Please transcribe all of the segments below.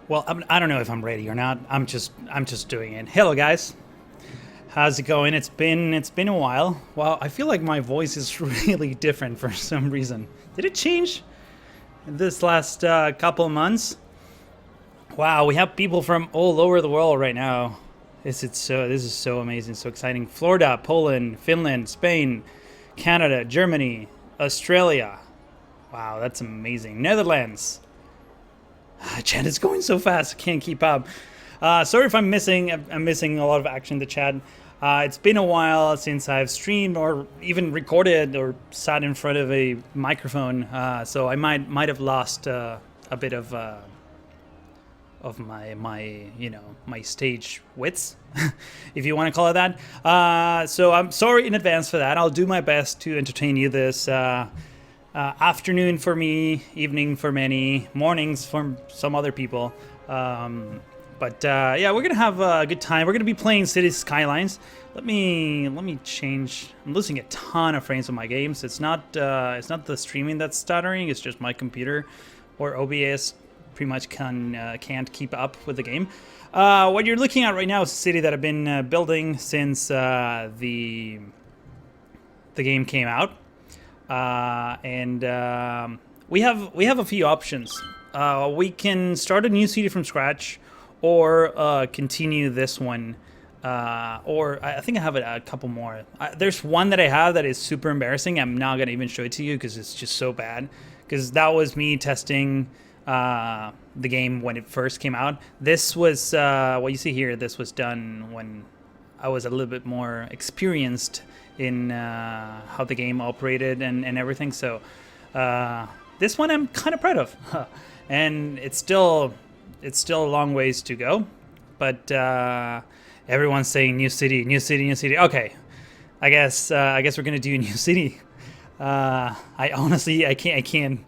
Well, I don't know if I'm ready or not. I'm just doing it. Hello, guys. How's it going? It's been a while. Wow, I feel like my voice is really different for some reason. Did it change this last couple of months? Wow, we have people from all over the world right now. This is so amazing, so exciting. Florida, Poland, Finland, Spain, Canada, Germany, Australia. Wow, that's amazing. Netherlands. Chat is going so fast, I can't keep up. Sorry if I'm missing a lot of action in the chat. It's been a while since I've streamed or even recorded or sat in front of a microphone, so I might have lost a bit of my stage wits, if you want to call it that. So I'm sorry in advance for that. I'll do my best to entertain you this afternoon for me, evening for many, mornings for some other people. But yeah, we're gonna have a good time. We're gonna be playing City Skylines. Let me change. I'm losing a ton of frames on my games. It's not the streaming that's stuttering. It's just my computer or OBS pretty much can't keep up with the game. What you're looking at right now is a city that I've been building since the game came out. And we have a few options. We can start a new city from scratch, or continue this one, or I think I have a couple more. There's one that I have that is super embarrassing. I'm not gonna even show it to you because it's just so bad. Because that was me testing the game when it first came out. This was what you see here. This was done when I was a little bit more experienced in how the game operated and everything. So this one I'm kind of proud of, and it's still a long ways to go. But everyone's saying new city, new city, new city. Okay, I guess we're gonna do a new city. I honestly I can't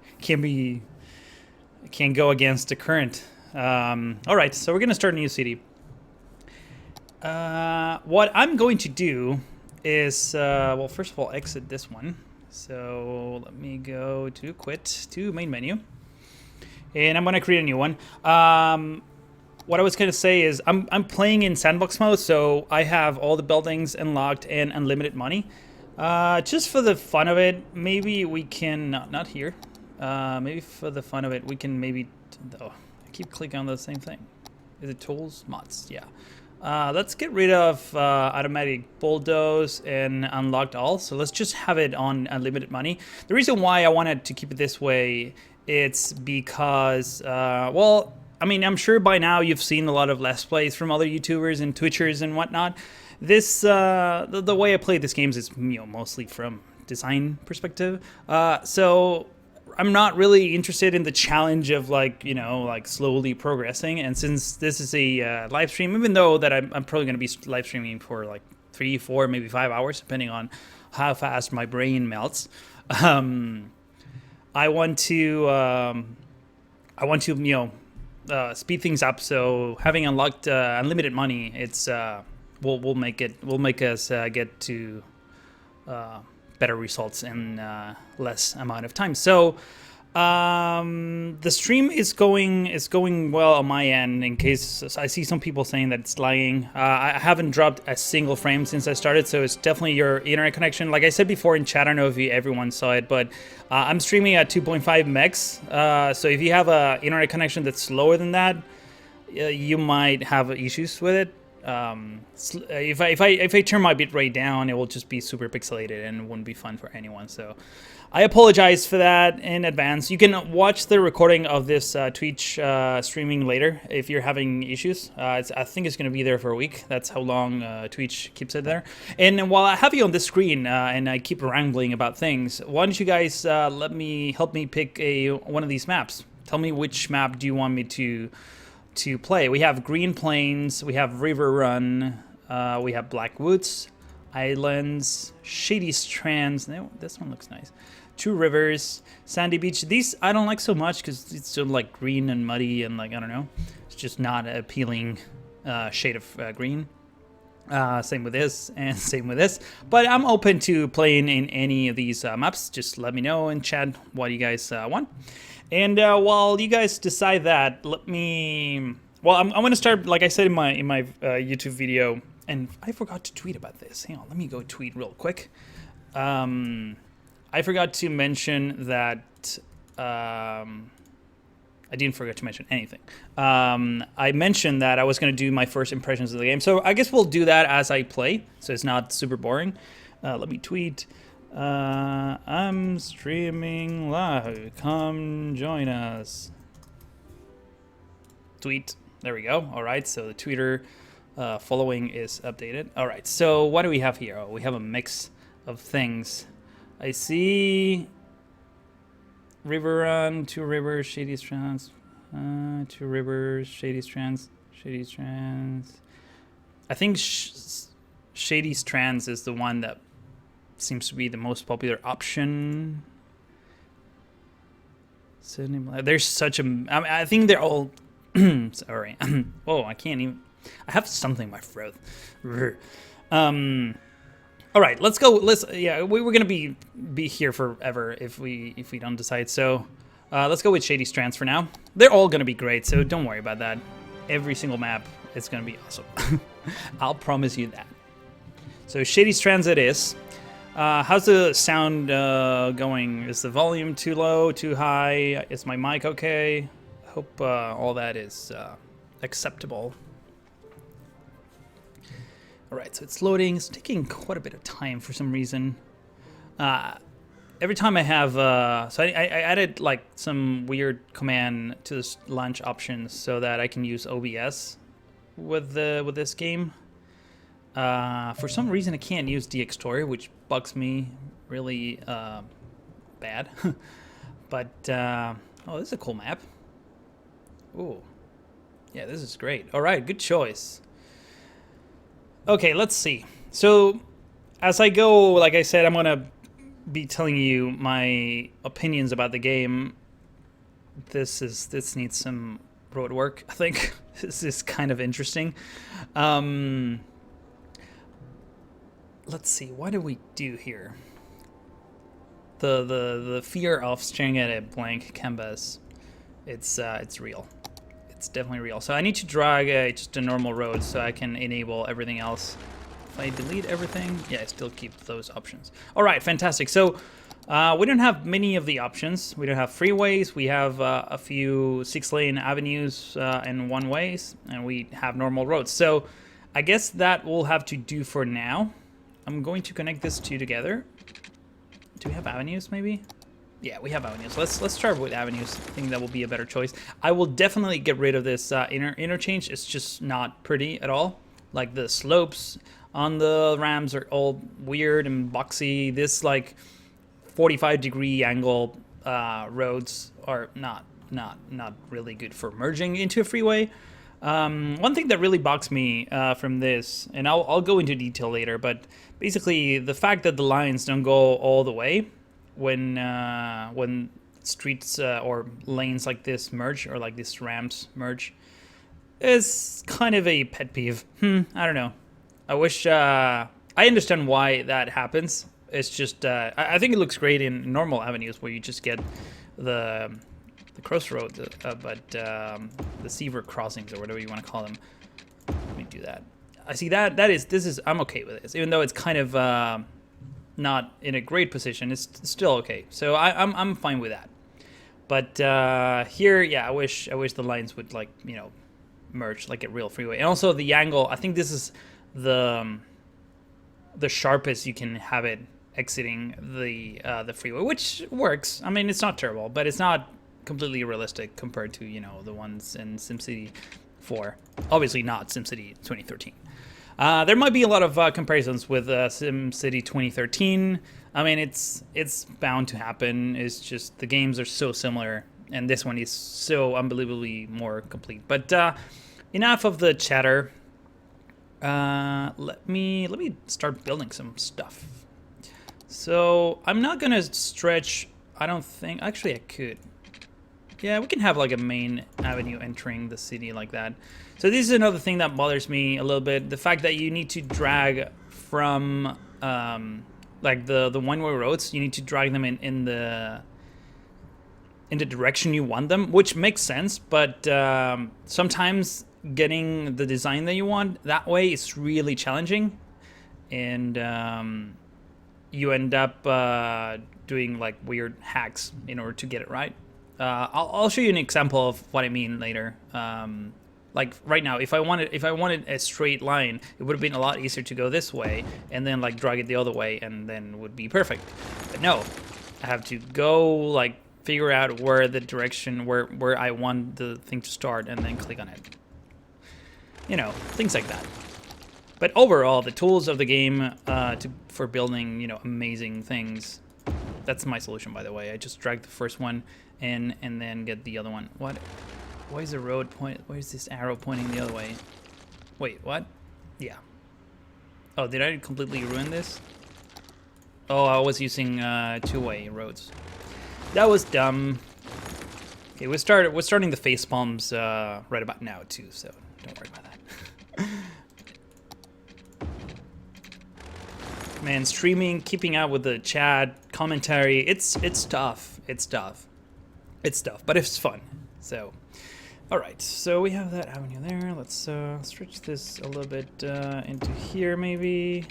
go against the current. All right, so we're gonna start a new city. What I'm going to do is, well, first of all, exit this one. So let me go to quit to main menu, and I'm gonna create a new one. What I was gonna say is I'm playing in sandbox mode, so I have all the buildings unlocked and unlimited money. Just for the fun of it, maybe we can not here. Maybe for the fun of it, we can maybe. Oh, I keep clicking on the same thing. Is it tools, mods? Yeah. Let's get rid of automatic bulldoze and unlocked all. So let's just have it on unlimited money. The reason why I wanted to keep it this way, it's because, well, I mean, I'm sure by now you've seen a lot of Let's Plays from other YouTubers and Twitchers and whatnot. This, the way I play this game is, mostly from design perspective. So I'm not really interested in the challenge of like slowly progressing. And since this is a live stream, even though that I'm probably going to be live streaming for like 3, 4, maybe 5 hours, depending on how fast my brain melts. I want to speed things up. So having unlocked unlimited money, it's will make us get to better results in less amount of time. So the stream is going well on my end. In case I see some people saying that it's lagging, I haven't dropped a single frame since I started, so it's definitely your internet connection. Like I said before in chat, I don't know if everyone saw it, but I'm streaming at 2.5 megs. So if you have a internet connection that's slower than that, you might have issues with it. If I turn my bitrate down, it will just be super pixelated and it wouldn't be fun for anyone. So I apologize for that in advance. You can watch the recording of this Twitch streaming later if you're having issues. I think it's going to be there for a week. That's how long Twitch keeps it there. And while I have you on this screen and I keep rambling about things, why don't you guys help me pick one of these maps? Tell me which map do you want me to play. We have Green Plains, we have River Run, we have Black Woods, Islands, Shady Strands. This one looks nice. Two Rivers, Sandy Beach. These I don't like so much because it's so like green and muddy and like I don't know. It's just not an appealing shade of green. Same with this and same with this. But I'm open to playing in any of these maps. Just let me know in chat what you guys want. And while you guys decide that, let me. Well, I'm going to start, like I said in my YouTube video, and I forgot to tweet about this. Hang on, let me go tweet real quick. I forgot to mention that. I didn't forget to mention anything. I mentioned that I was going to do my first impressions of the game, so I guess we'll do that as I play, so it's not super boring. Let me tweet. I'm streaming live. Come join us. Tweet. There we go. All right, so the Twitter following is updated. All right, so what do we have here? Oh, we have a mix of things. I see River Run, Two Rivers, Shady Strands, Two Rivers, Shady Strands, Shady Strands. I think Shady Strands is the one that seems to be the most popular option. There's such a. I think they're all. Sorry. Oh, I can't even. I have something in my throat. All right, let's go. Yeah, we're gonna be here forever if we don't decide. So, let's go with Shady Strands for now. They're all gonna be great, so don't worry about that. Every single map is gonna be awesome. I'll promise you that. So Shady Strands it is. How's the sound going? Is the volume too low, too high? Is my mic okay? I hope all that is acceptable. All right, so it's loading. It's taking quite a bit of time for some reason. Every time I have, so I added like some weird command to this launch options so that I can use OBS with this game. For some reason, I can't use DxTory, which bugs me really bad. But oh, this is a cool map. Ooh, yeah, this is great. All right, good choice. Okay, let's see. So, as I go, like I said, I'm gonna be telling you my opinions about the game. This needs some road work, I think. This is kind of interesting. Let's see, what do we do here? The fear of staring at a blank canvas, it's real. It's definitely real. So I need to drag just a normal road so I can enable everything else. If I delete everything, yeah, I still keep those options. All right, fantastic. So we don't have many of the options. We don't have freeways. We have a few 6-lane avenues and one-ways, and we have normal roads. So I guess that will have to do for now. I'm going to connect this two together. Do we have avenues, maybe? Yeah, we have avenues. Let's start with avenues. I think that will be a better choice. I will definitely get rid of this interchange. It's just not pretty at all. Like the slopes on the ramps are all weird and boxy. This like 45-degree angle roads are not really good for merging into a freeway. One thing that really bugs me from this, and I'll go into detail later, but basically the fact that the lines don't go all the way when streets or lanes like this merge, or like these ramps merge, is kind of a pet peeve. I don't know. I wish I understand why that happens. It's just I think it looks great in normal avenues where you just get the crossroads, but the Seaver crossings or whatever you want to call them. Let me do that. I see this is I'm okay with this, even though it's kind of not in a great position. It's still okay. So I'm fine with that. But here, yeah, I wish the lines would, like, you know, merge like a real freeway. And also the angle. I think this is the sharpest you can have it exiting the freeway, which works. I mean, it's not terrible, but it's not completely realistic compared to, you know, the ones in SimCity 4. Obviously not SimCity 2013. There might be a lot of comparisons with SimCity 2013. I mean, it's bound to happen. It's just the games are so similar, and this one is so unbelievably more complete. But enough of the chatter. Let me start building some stuff. So I'm not gonna stretch. I don't think. Actually, I could. Yeah, we can have like a main avenue entering the city like that. So this is another thing that bothers me a little bit. The fact that you need to drag from like the one-way roads, you need to drag them in in the direction you want them, which makes sense. But sometimes getting the design that you want that way is really challenging, and you end up doing like weird hacks in order to get it right. I'll show you an example of what I mean later. Like right now, if I wanted a straight line, it would have been a lot easier to go this way and then like drag it the other way, and then it would be perfect. But no, I have to go like figure out where the direction where I want the thing to start, and then click on it. You know, things like that. But overall, the tools of the game for building, you know, amazing things. That's my solution, by the way. I just drag the first one in and then get the other one. What? Why is the road point? Why is this arrow pointing the other way? Wait, what? Yeah. Oh, did I completely ruin this? Oh, I was using two-way roads. That was dumb. Okay, we're starting the face palms right about now too, so don't worry about that. Man, streaming, keeping up with the chat, commentary, it's tough. It's tough. It's tough, but it's fun. So, all right. So we have that avenue there. Let's stretch this a little bit into here, maybe.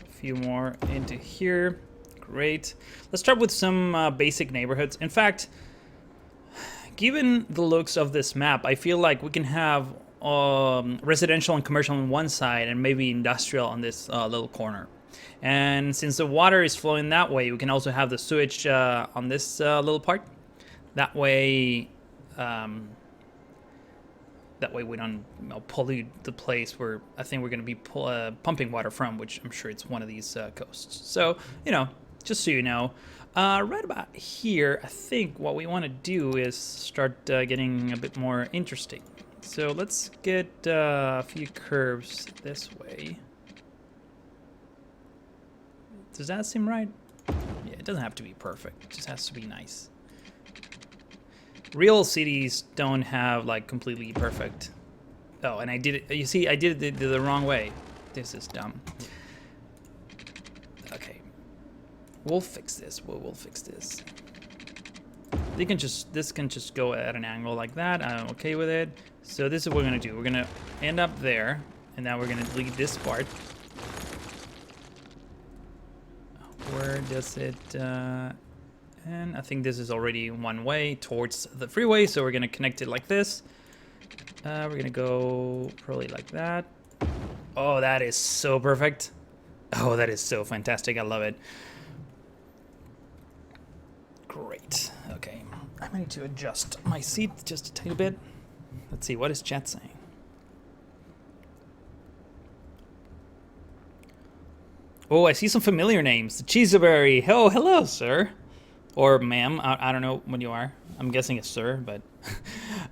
A few more into here. Great. Let's start with some basic neighborhoods. In fact, given the looks of this map, I feel like we can have residential and commercial on one side and maybe industrial on this little corner. And since the water is flowing that way, we can also have the sewage on this little part. That way we don't pollute the place where I think we're going to be pumping water from, which I'm sure it's one of these coasts. So, you know, just so you know, right about here, I think what we want to do is start getting a bit more interesting. So let's get a few curves this way. Does that seem right? Yeah, it doesn't have to be perfect. It just has to be nice. Real cities don't have like completely perfect. Oh, and I did it. You see, I did it the wrong way. This is dumb. Okay, we'll fix this. We'll fix this. This can just go at an angle like that. I'm okay with it. So this is what we're gonna do. We're gonna end up there, and now we're gonna delete this part. Where does it and I think this is already one way towards the freeway, so we're gonna connect it like this. We're gonna go probably like that. Oh, that is so perfect. Oh, that is so fantastic. I love it. Great. Okay, I might need to adjust my seat just a tiny bit. Let's see, what is chat saying? Oh, I see some familiar names. Cheeseberry. Oh, hello, sir. Or ma'am. I don't know what you are. I'm guessing it's sir, but...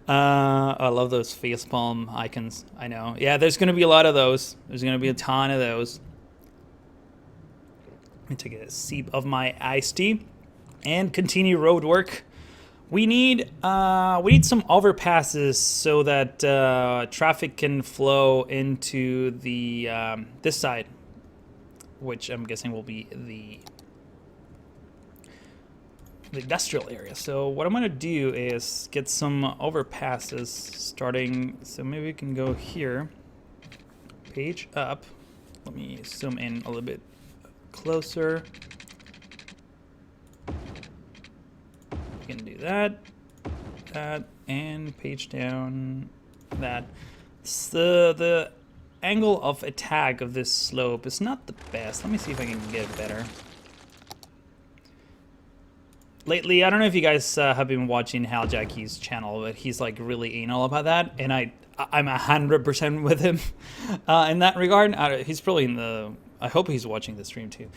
I love those facepalm icons. I know. Yeah, there's going to be a lot of those. There's going to be a ton of those. Let me take a sip of my iced tea and continue road work. We need some overpasses so that traffic can flow into the this side, which I'm guessing will be the industrial area. So what I'm gonna do is get some overpasses starting. So maybe we can go here, page up. Let me zoom in a little bit closer. We can do that, and page down that. The angle of attack of this slope is not the best. Let me see if I can get it better. Lately, I don't know if you guys have been watching Hal Jackie's channel, but he's like really anal about that, and I'm 100% with him in that regard. He's probably in the. I hope he's watching the stream too.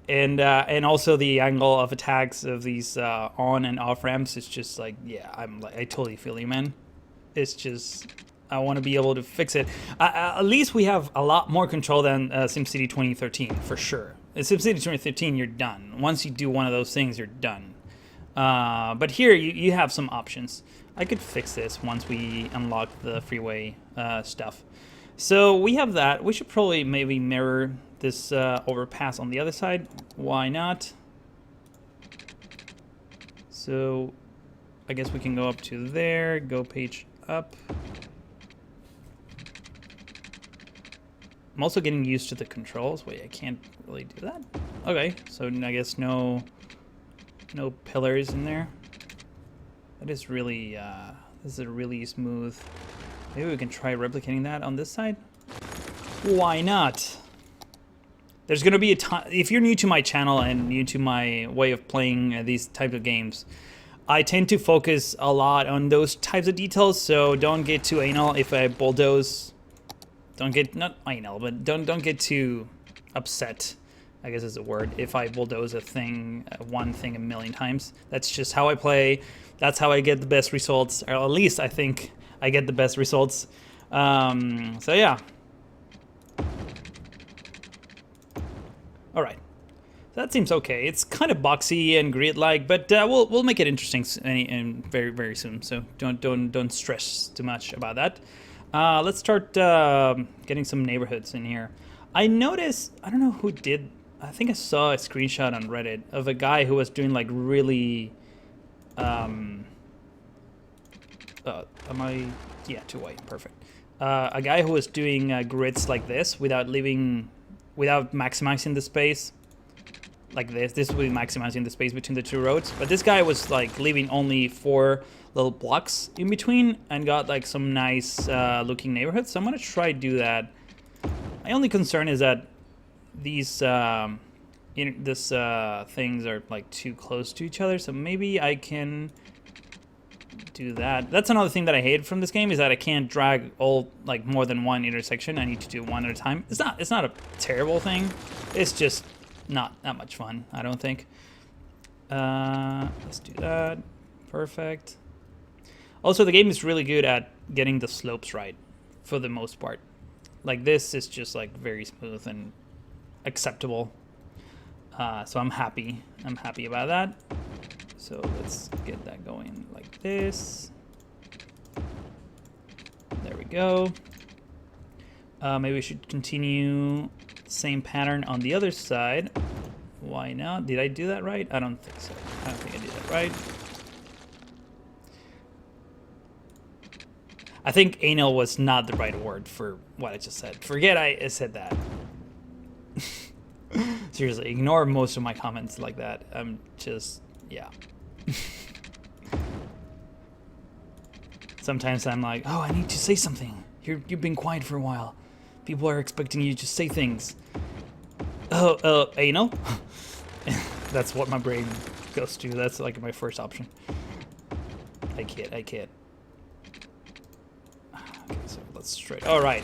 And also the angle of attacks of these on and off ramps is just like, yeah, I totally feel you, man. It's just. I want to be able to fix it. At least we have a lot more control than SimCity 2013, for sure. In SimCity 2013, you're done. Once you do one of those things, you're done. But here, you have some options. I could fix this once we unlock the freeway stuff. So we have that. We should probably maybe mirror this overpass on the other side. Why not? So I guess we can go up to there, go page up. I'm also getting used to the controls. Wait, I can't really do that. Okay, so I guess no pillars in there. That is really, this is a really smooth. Maybe we can try replicating that on this side. Why not? There's gonna be a time, if you're new to my channel and new to my way of playing these types of games, I tend to focus a lot on those types of details, so don't get too anal if I bulldoze. Don't get, not anal, but don't get too upset, I guess is the word, if I bulldoze a thing, one thing a million times. That's just how I play. That's how I get the best results, or at least I think I get the best results. So yeah. All right. That seems okay. It's kind of boxy and grid-like, but we'll make it interesting and very, very soon. So don't stress too much about that. Let's start getting some neighborhoods in here. I noticed, I don't know who did, I think I saw a screenshot on Reddit of a guy who was doing like really, am I, yeah, too white, perfect. A guy who was doing grids like this without maximizing the space. Like this will be maximizing the space between the two roads. But this guy was like leaving only 4 little blocks in between and got like some nice looking neighborhoods. So I'm gonna try to do that. My only concern is that these things are like too close to each other. So maybe I can do that. That's another thing that I hate from this game, is that I can't drag all like more than one intersection. I need to do one at a time. It's not a terrible thing. It's just not that much fun, I don't think. Let's do that. Perfect. Also, the game is really good at getting the slopes right for the most part. Like this is just like very smooth and acceptable. So I'm happy. I'm happy about that. So let's get that going like this. There we go. Maybe we should continue same pattern on the other side. Why not? Did I do that right? I don't think so. I don't think I did that right. I think anal was not the right word for what I just said. Forget I said that. Seriously, ignore most of my comments like that. I'm just, yeah. Sometimes I'm like, oh, I need to say something. You've been quiet for a while. People are expecting you to say things. Oh, anal? That's what my brain goes to. That's like my first option. I can't. Okay, so let's straight. All right.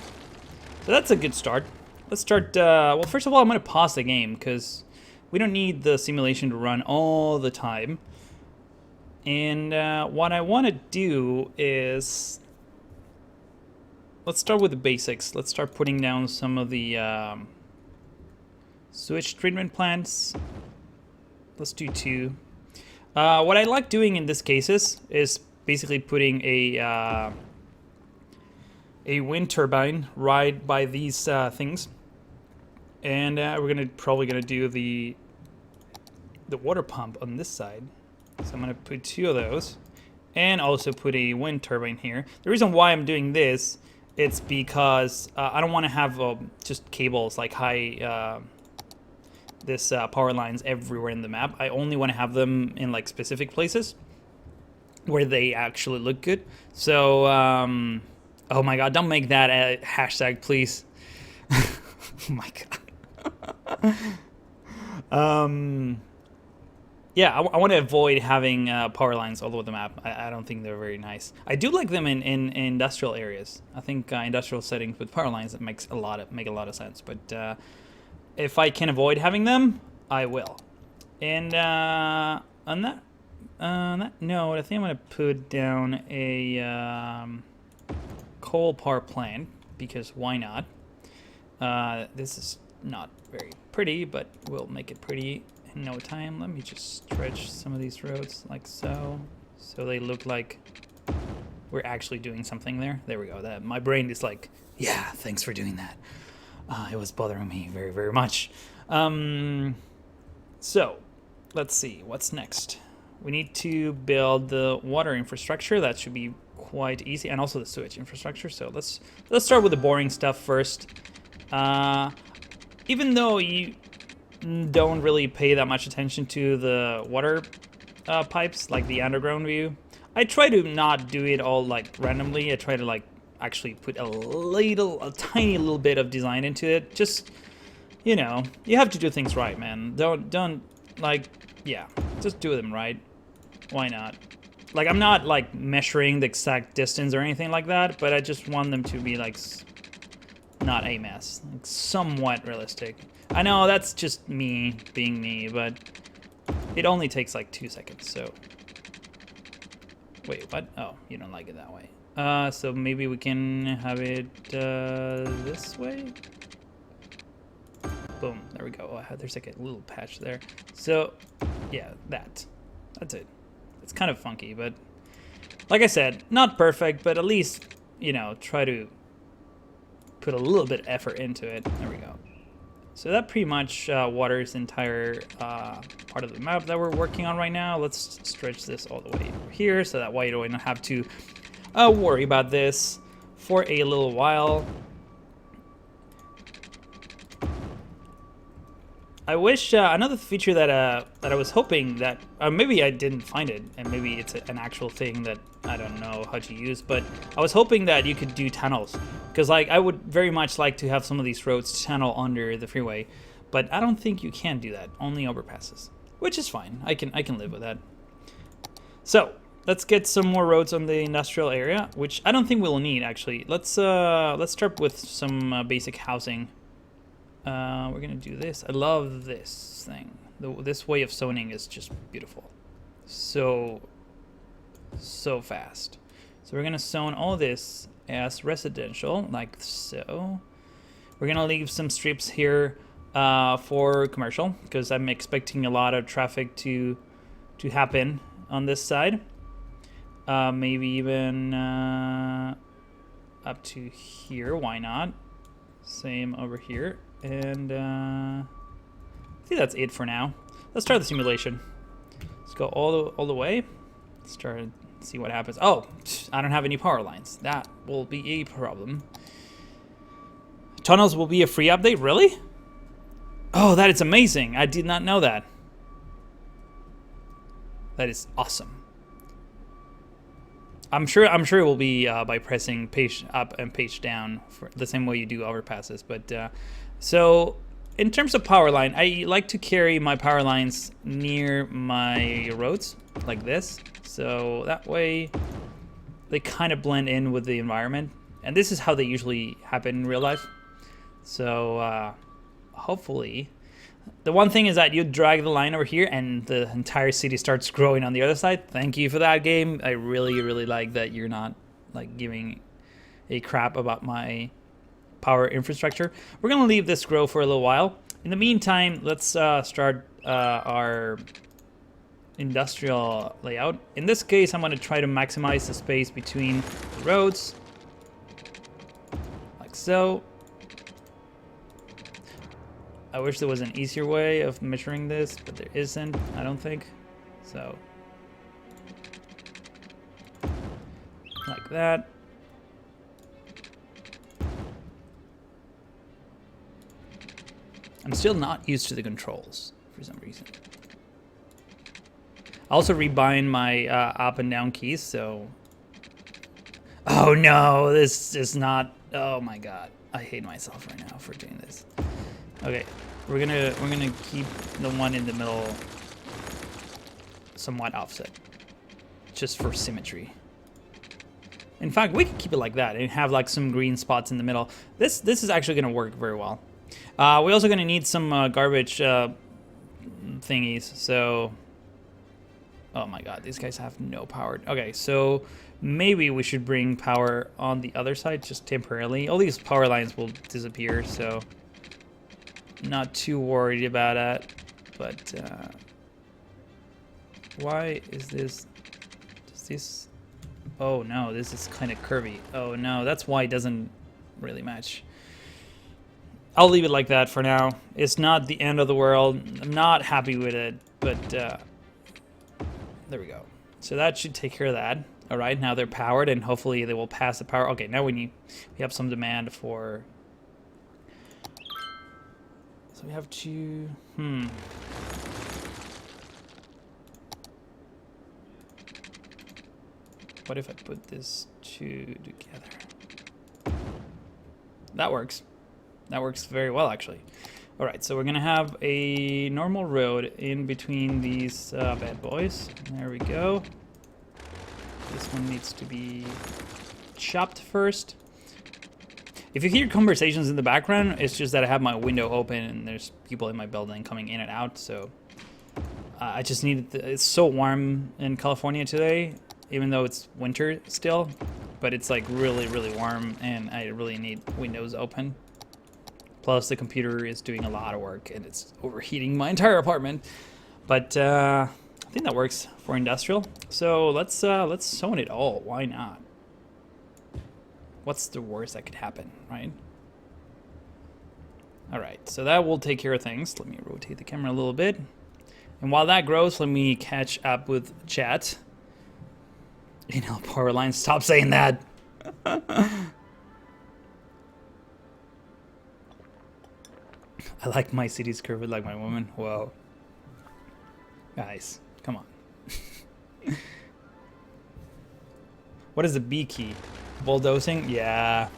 So that's a good start. Let's start. Well, first of all, I'm going to pause the game because we don't need the simulation to run all the time. And what I want to do is, let's start with the basics. Let's start putting down some of the sewage treatment plants. Let's do 2. What I like doing in this cases is basically putting a wind turbine right by these things, and we're probably gonna do the water pump on this side. So I'm gonna put 2 of those, and also put a wind turbine here. The reason why I'm doing this, it's because I don't want to have just cables like power lines everywhere in the map. I only want to have them in like specific places where they actually look good. So, oh my god, don't make that a hashtag, please. Oh my god. Yeah, I want to avoid having power lines all over the map. I don't think they're very nice. I do like them in industrial areas. I think industrial settings with power lines, that make a lot of sense. But if I can avoid having them, I will. And on that note, I think I'm going to put down a coal power plant, because why not? This is not very pretty, but we'll make it pretty in no time. Let me just stretch some of these roads like so they look like we're actually doing something there. There we go. My brain is like, yeah, thanks for doing that. It was bothering me very, very much. So let's see what's next. We need to build the water infrastructure. That should be quite easy, and also the sewage infrastructure. So let's start with the boring stuff first. Even though you don't really pay that much attention to the water pipes, like the underground view, I try to not do it all like randomly. I try to like actually put a tiny little bit of design into it. Just, you know, you have to do things right, man. Don't like, yeah, just do them right. Why not? Like, I'm not like measuring the exact distance or anything like that, but I just want them to be like not a mess, like somewhat realistic. I know that's just me being me, but it only takes like 2 seconds. So wait, what? Oh, you don't like it that way. So maybe we can have it this way. Boom, there we go. Oh, there's like a little patch there. So yeah, that's it. It's kind of funky, but like I said, not perfect, but at least, you know, try to put a little bit of effort into it. There we go. So that pretty much waters the entire part of the map that we're working on right now. Let's stretch this all the way over here so that way you don't have to worry about this for a little while. I wish another feature that I was hoping that maybe I didn't find it, and maybe it's an actual thing that I don't know how to use, but I was hoping that you could do tunnels, because like I would very much like to have some of these roads tunnel under the freeway, but I don't think you can do that. Only overpasses, which is fine. I can live with that. So let's get some more roads on the industrial area, which I don't think we'll need actually. Let's start with some basic housing. We're gonna do this. I love this thing. This way of zoning is just beautiful. So fast. So we're gonna zone all this as residential, like so. We're gonna leave some strips here for commercial, because I'm expecting a lot of traffic to happen on this side. Maybe even up to here. Why not? Same over here. And I think that's it for now. Let's start the simulation. Let's go all the way. Let's start and see what happens. Oh, I don't have any power lines. That will be a problem. Tunnels will be a free update, really? Oh, that is amazing. I did not know that. That is awesome. I'm sure it will be by pressing page up and page down for the same way you do overpasses, but so in terms of power line, I like to carry my power lines near my roads like this, so that way they kind of blend in with the environment, and this is how they usually happen in real life. So hopefully, the one thing is that you drag the line over here and the entire city starts growing on the other side. Thank you for that, game. I really like that you're not like giving a crap about my power infrastructure. We're gonna leave this grow for a little while. In the meantime, let's start our industrial layout. In this case, I'm gonna try to maximize the space between the roads, like so. I wish there was an easier way of measuring this, but there isn't, I don't think. So, like that. I'm still not used to the controls for some reason. I also rebind my up and down keys, so... Oh no, this is not... Oh my god, I hate myself right now for doing this. Okay, we're gonna keep the one in the middle somewhat offset, just for symmetry. In fact, we could keep it like that and have like some green spots in the middle. This is actually gonna work very well. We're also gonna need some garbage thingies. So, oh my god, these guys have no power. Okay, so maybe we should bring power on the other side just temporarily. All these power lines will disappear, so not too worried about that. But why is this? Does this? Oh no, this is kind of curvy. Oh no, that's why it doesn't really match. I'll leave it like that for now. It's not the end of the world. I'm not happy with it, but There we go. So that should take care of that. All right, now they're powered, and hopefully they will pass the power. Okay, now we have some demand for. So we have to. What if I put this two together? That works. That works very well, actually. All right, so we're gonna have a normal road in between these bad boys. There we go. This one needs to be chopped first. If you hear conversations in the background, it's just that I have my window open and there's people in my building coming in and out. So I just needed. It's so warm in California today, even though it's winter still, but it's like really, really warm, and I really need windows open. Plus, the computer is doing a lot of work, and it's overheating my entire apartment. But I think that works for industrial. So let's zone it all. Why not? What's the worst that could happen, right? All right, so that will take care of things. Let me rotate the camera a little bit. And while that grows, let me catch up with chat. You know, power line, stop saying that. I like my city's curved like my woman. Whoa. Guys, come on. What is the B key? Bulldozing? Yeah.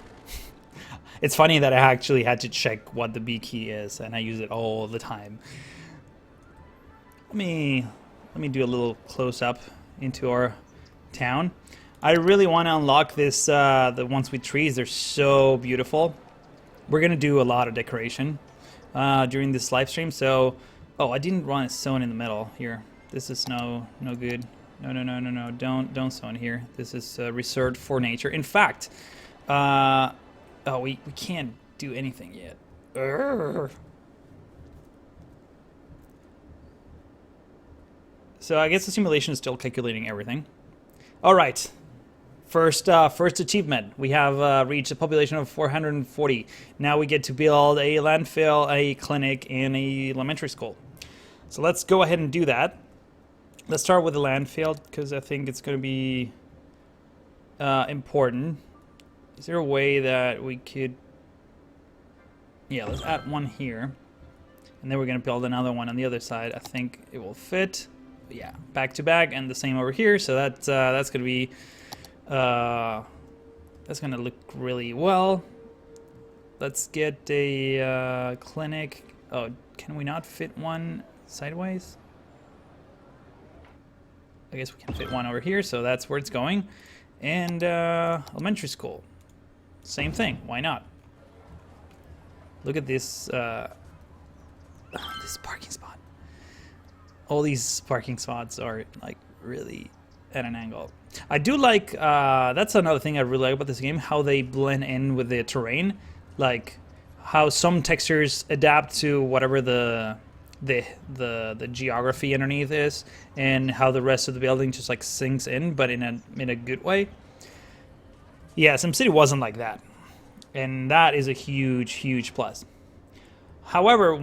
It's funny that I actually had to check what the B key is, and I use it all the time. Let me do a little close up into our town. I really want to unlock this the ones with trees. They're so beautiful. We're gonna do a lot of decoration during this live stream. So, oh, I didn't run a zone in the middle here. This is no good. No. Don't zone here. This is reserved for nature. In fact, we can't do anything yet. Urgh. So I guess the simulation is still calculating everything. All right. First achievement. We have reached a population of 440. Now we get to build a landfill, a clinic, and a elementary school. So let's go ahead and do that. Let's start with the landfill because I think it's going to be important. Is there a way that we could... Yeah, let's add one here. And then we're going to build another one on the other side. I think it will fit. Yeah, back to back, and the same over here. So that's going to be... that's going to look really well. Let's get a clinic. Oh, can we not fit one sideways? I guess we can fit one over here, so that's where it's going. And elementary school. Same thing, why not? Look at this this parking spot. All these parking spots are like really at an angle. I do like, that's another thing I really like about this game, how they blend in with the terrain. Like how some textures adapt to whatever the geography underneath is, and how the rest of the building just like sinks in, but in a good way. Yeah, SimCity wasn't like that, and that is a huge plus. However,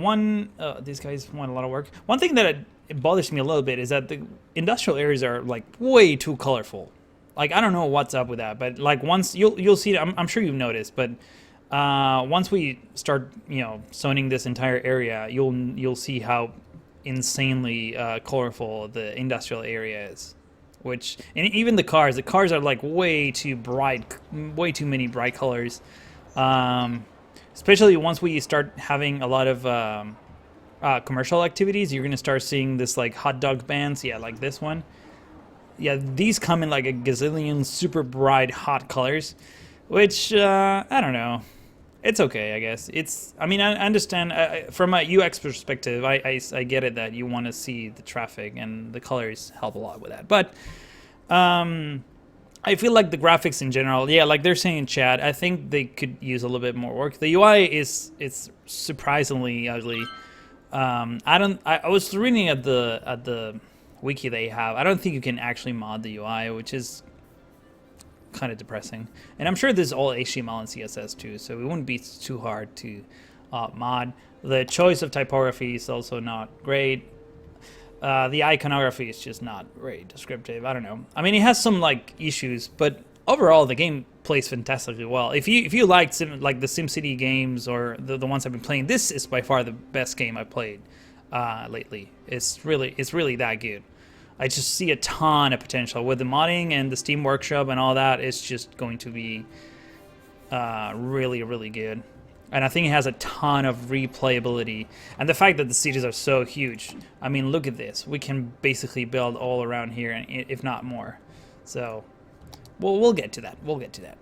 these guys want a lot of work. One thing that it bothers me a little bit is that the industrial areas are like way too colorful. Like I don't know what's up with that, but like once you'll see, I'm sure you've noticed, but once we start, zoning this entire area, you'll see how insanely colorful the industrial area is. And even the cars are like way too bright, way too many bright colors. Especially once we start having a lot of commercial activities, you're gonna start seeing this like hot dog bands, yeah, like this one. Yeah, these come in like a gazillion super bright hot colors, which I don't know. It's okay, I guess. I understand from a UX perspective, I get it that you want to see the traffic, and the colors help a lot with that. But I feel like the graphics in general, yeah, like they're saying in chat, I think they could use a little bit more work. The UI it's surprisingly ugly. I was reading at the wiki they have. I don't think you can actually mod the UI, which is kind of depressing. And I'm sure this is all HTML and CSS too, so it wouldn't be too hard to mod. The choice of typography is also not great. The iconography is just not very descriptive. I don't know. I mean, it has some like issues, but overall the game plays fantastically well. If you like the SimCity games or the ones I've been playing, this is by far the best game I've played lately. It's really that good. I just see a ton of potential with the modding and the Steam Workshop and all that. It's just going to be really, really good. And I think it has a ton of replayability. And the fact that the cities are so huge. I mean, look at this. We can basically build all around here, if not more. So, we'll get to that. We'll get to that.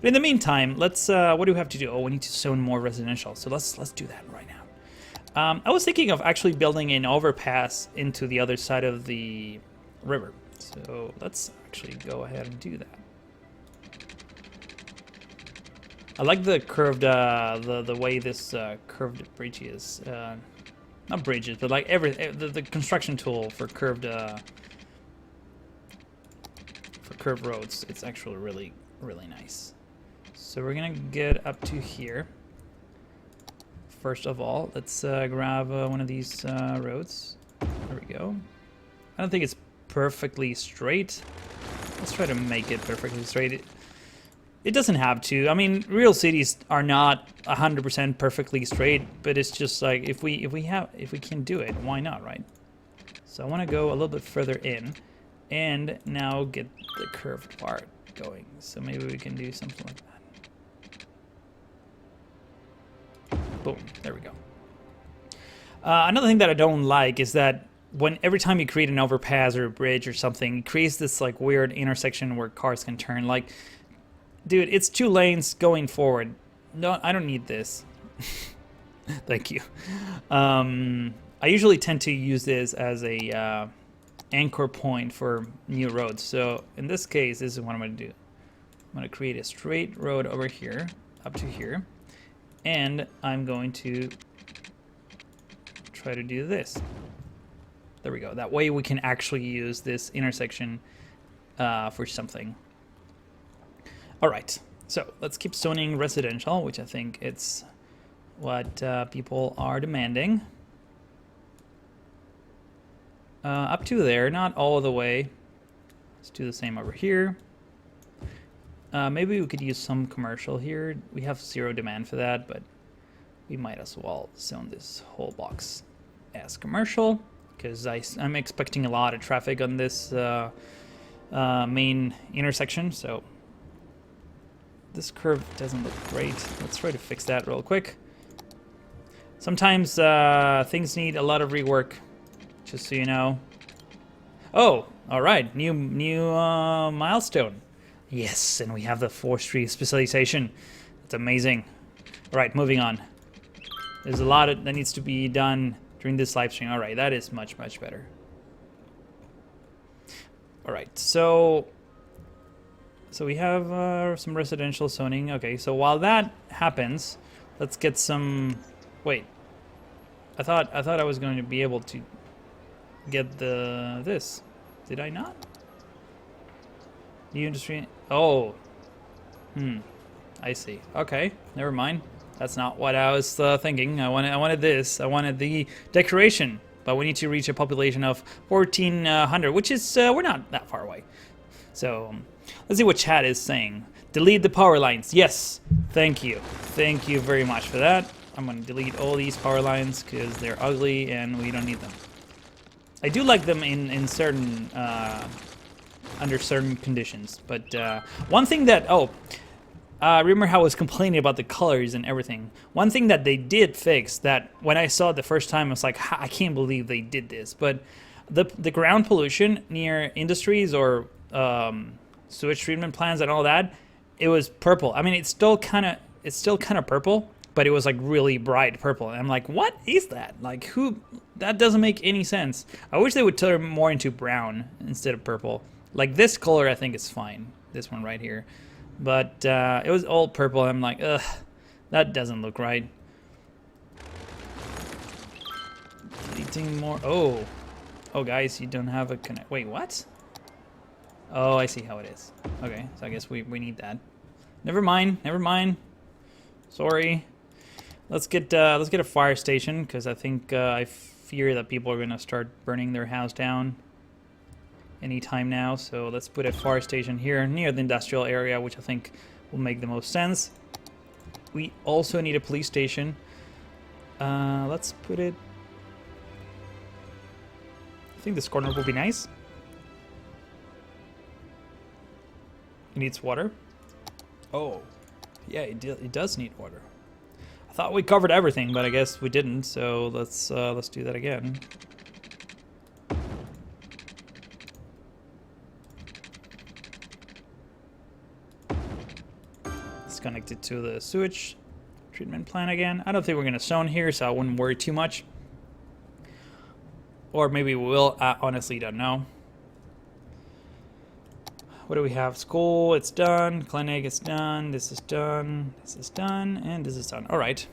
But in the meantime, let's. What do we have to do? Oh, we need to zone more residential. So let's do that right now. I was thinking of actually building an overpass into the other side of the river. So let's actually go ahead and do that. I like the curved, the way this curved bridge is. Not bridges, but like the construction tool for curved roads. It's actually really, really nice. So we're gonna get up to here. First of all, let's grab one of these roads. There we go. I don't think it's perfectly straight. Let's try to make it perfectly straight. It doesn't have to. I mean, real cities are not 100% perfectly straight, but it's just like if we can do it, why not, right? So I want to go a little bit further in, and now get the curved part going. So maybe we can do something like that. Boom. There we go. Another thing that I don't like is that every time you create an overpass or a bridge or something, it creates this like weird intersection where cars can turn. Like, dude, it's 2 lanes going forward. No, I don't need this. Thank you. I usually tend to use this as a anchor point for new roads. So in this case, this is what I'm going to do. I'm going to create a straight road over here, up to here. And I'm going to try to do this. There we go. That way we can actually use this intersection for something. All right, so let's keep zoning residential, which I think it's what people are demanding. Up to there, not all the way. Let's do the same over here. Maybe we could use some commercial here. We have 0 demand for that, but we might as well zone this whole box as commercial, because I'm expecting a lot of traffic on this main intersection, so this curve doesn't look great. Let's try to fix that real quick. Sometimes things need a lot of rework, just so you know. Oh, all right, new milestone. Yes, and we have the forestry specialization. That's amazing. All right, moving on. There's a lot that needs to be done during this live stream. All right, that is much, much better. All right, so we have some residential zoning. Okay, so while that happens, let's get some. Wait, I thought I was going to be able to get this. Did I not? New industry. Oh, I see. Okay, never mind. That's not what I was thinking. I wanted this. I wanted the decoration, but we need to reach a population of 1,400, which is we're not that far away. So let's see what chat is saying. Delete the power lines. Yes, thank you. Thank you very much for that. I'm going to delete all these power lines because they're ugly and we don't need them. I do like them in certain under certain conditions, but one thing that remember how I was complaining about the colors and everything. One thing that they did fix, that when I saw it the first time, I was like, I can't believe they did this. But the ground pollution near industries or sewage treatment plants and all that, it was purple. I mean, it's still kind of purple, but it was like really bright purple. And I'm like, what is that? Like, who? That doesn't make any sense. I wish they would turn more into brown instead of purple. Like this color, I think is fine. This one right here. But it was all purple. I'm like, ugh, that doesn't look right. Deleting more. Oh, guys, you don't have a connect. Wait, what? Oh, I see how it is. Okay, so I guess we need that. Never mind. Never mind. Sorry. Let's get a fire station because I think I fear that people are gonna start burning their house down anytime now. So let's put a fire station here near the industrial area, which I think will make the most sense. We also need a police station. Let's put it... I think this corner will be nice. It needs water. Oh, yeah, it does need water. I thought we covered everything, but I guess we didn't. So let's do that again. It's connected to the sewage treatment plant again. I don't think we're gonna zone here, so I wouldn't worry too much. Or maybe we will. I honestly don't know. What do we have? School, it's done. Clinic, it's done. This is done. This is done, and this is done. All right.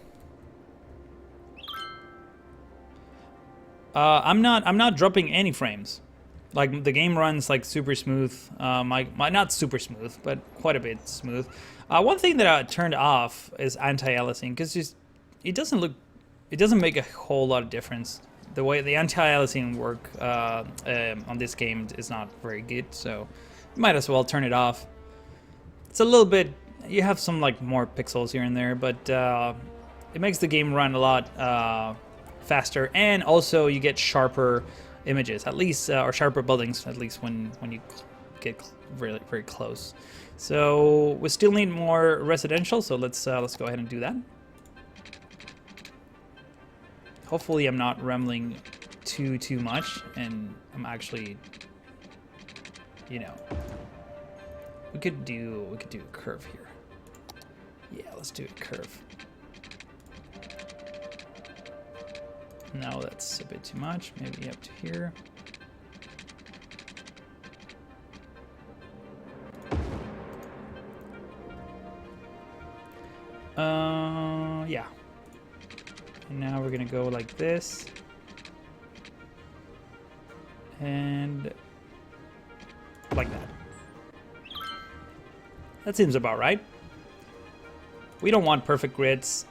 I'm not dropping any frames. Like the game runs like super smooth. Not super smooth, but quite a bit smooth. One thing that I turned off is anti-aliasing, because it doesn't make a whole lot of difference. The way the anti-aliasing work on this game is not very good, so you might as well turn it off. It's a little bit, you have some like more pixels here and there, but it makes the game run a lot faster, and also you get sharper images, at least, or sharper buildings, at least when you get really very close. So we still need more residential, so let's go ahead and do that. Hopefully I'm not rambling too much, and I'm actually, you know, we could do a curve here. Yeah, let's do a curve. No, that's a bit too much. Maybe up to here. Yeah. And now we're gonna go like this. And like that. That seems about right. We don't want perfect grids.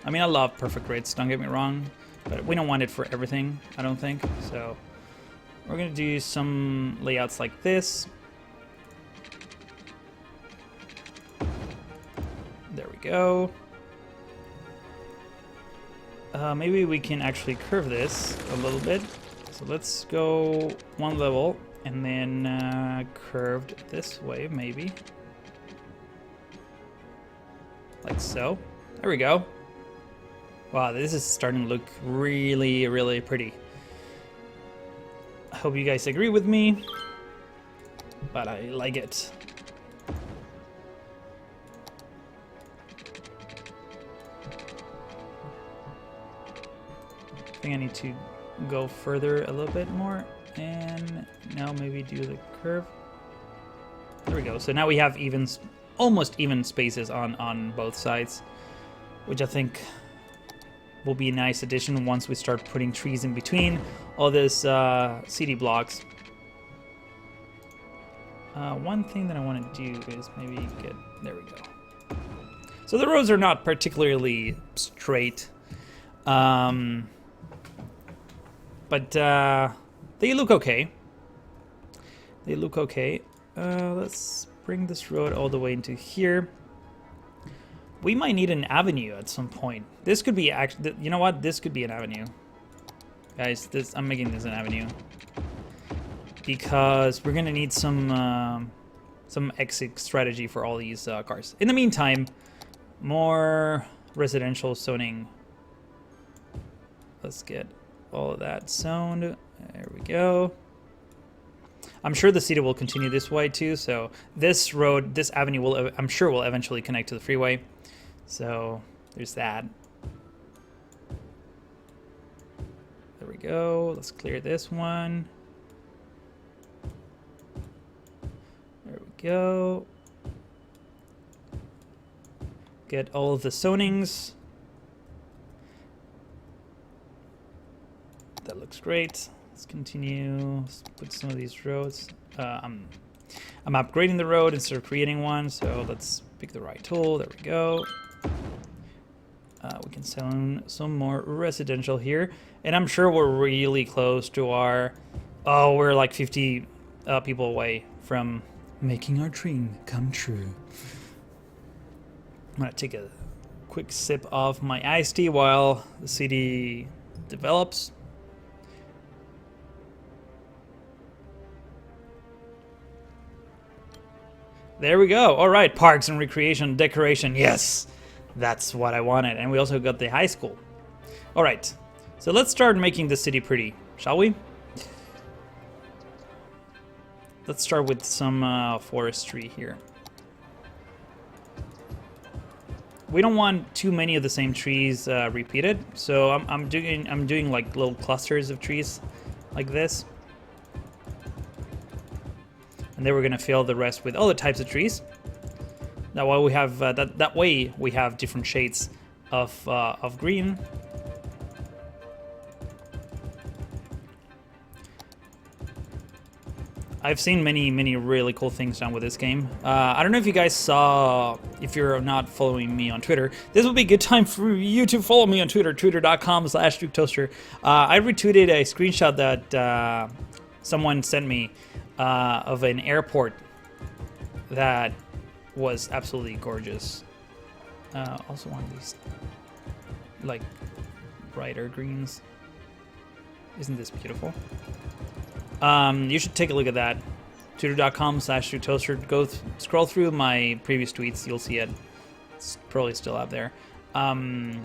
I mean, I love perfect grids, don't get me wrong, but we don't want it for everything, I don't think. So we're gonna do some layouts like this. There we go. Maybe we can actually curve this a little bit. So let's go one level and then curved this way, maybe. Like so. There we go. Wow, this is starting to look really, really pretty. I hope you guys agree with me, but I like it. I think I need to go further a little bit more, and now maybe do the curve. There we go. So now we have even, almost even spaces on both sides, which I think will be a nice addition once we start putting trees in between all this CD blocks. One thing that I want to do is maybe get, there we go. So the roads are not particularly straight, but they look okay. They look okay. Let's bring this road all the way into here. We might need an avenue at some point. This could be actually, you know what? This could be an avenue. Guys, I'm making this an avenue. Because we're gonna need some exit strategy for all these cars. In the meantime, more residential zoning. Let's get all of that zoned. There we go. I'm sure the city will continue this way too, so this road, this avenue will, I'm sure, will eventually connect to the freeway. So there's that. There we go. Let's clear this one. There we go. Get all of the zonings. That looks great. Let's continue. Let's put some of these roads. I'm upgrading the road instead of creating one, so let's pick the right tool. There we go. We can zone some more residential here. And I'm sure we're really close to our... Oh, we're like 50 people away from making our dream come true. I'm going to take a quick sip of my iced tea while the city develops. There we go. All right, parks and recreation, decoration. Yes, that's what I wanted. And we also got the high school. All right, so let's start making the city pretty, shall we? Let's start with some forestry here. We don't want too many of the same trees repeated, so I'm doing like little clusters of trees like this. And then we're gonna fill the rest with other types of trees. That way we have that way we have different shades of green. I've seen many really cool things done with this game. I don't know if you guys saw, if you're not following me on Twitter, this would be a good time for you to follow me on Twitter, twitter.com/DukeToaster. I retweeted a screenshot that someone sent me of an airport that was absolutely gorgeous. Also one of these like brighter greens. Isn't this beautiful? You should take a look at that. Twitter.com/DukeToaster. Go scroll through my previous tweets. You'll see it. It's probably still out there. I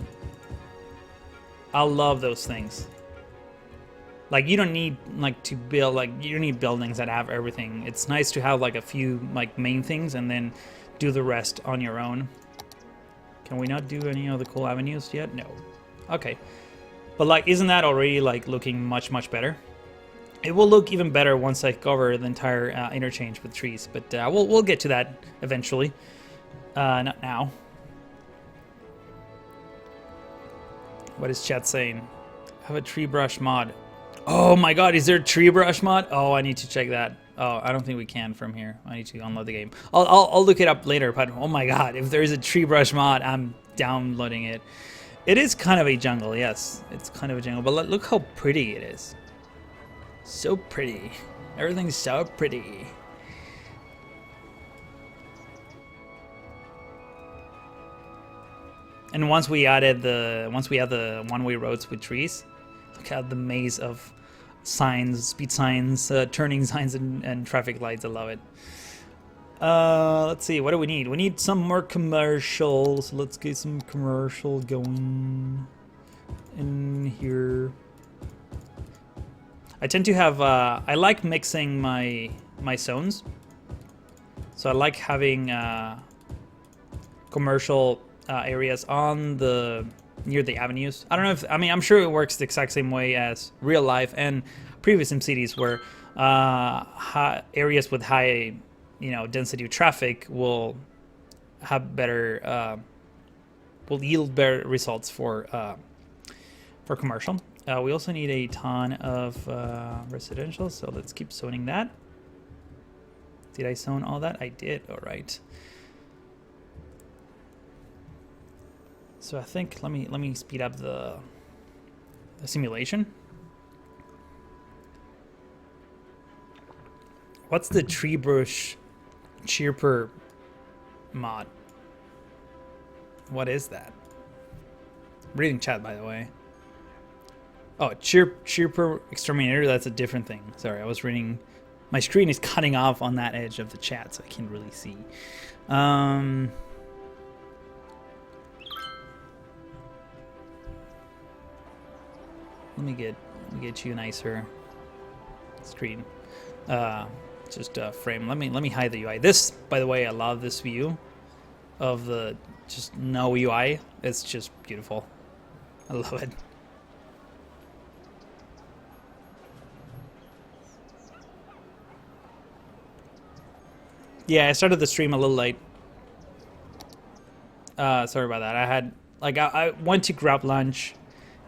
love those things. Like, you don't need like to build, like, you don't need buildings that have everything. It's nice to have like a few like main things and then do the rest on your own. Can we not do any of the cool avenues yet? No. Okay. But like, isn't that already like looking much better? It will look even better once I cover the entire interchange with trees, but we'll get to that eventually. Not now. What is chat saying? Have a tree brush mod. Oh my god, is there a tree brush mod? Oh, I need to check that. Oh, I don't think we can from here. I need to unload the game. I'll look it up later, but oh my god, if there is a tree brush mod, I'm downloading it. It is kind of a jungle, yes. It's kind of a jungle, but look how pretty it is. So pretty. Everything's so pretty. And once we add the one-way roads with trees, look at the maze of signs, speed signs, turning signs, and traffic lights. I love it. Let's see, what do we need? We need some more commercials. Let's get some commercial going in here. I tend to have, I like mixing my zones. So I like having commercial areas on near the avenues. I don't know if, I mean, I'm sure it works the exact same way as real life and previous cities where areas with high, density of traffic will have better, will yield better results for commercial. We also need a ton of residential, so let's keep zoning that. Did I zone all that? I did. All right. So I think let me speed up the simulation. What's the tree brush chirper mod? What is that? I'm reading chat, by the way. Oh, chirper exterminator. That's a different thing. Sorry, I was reading. My screen is cutting off on that edge of the chat, so I can't really see. Let me get you a nicer screen. Just frame. Let me hide the UI. This, by the way, I love this view of the just no UI. It's just beautiful. I love it. Yeah, I started the stream a little late. Sorry about that. I had I went to grab lunch,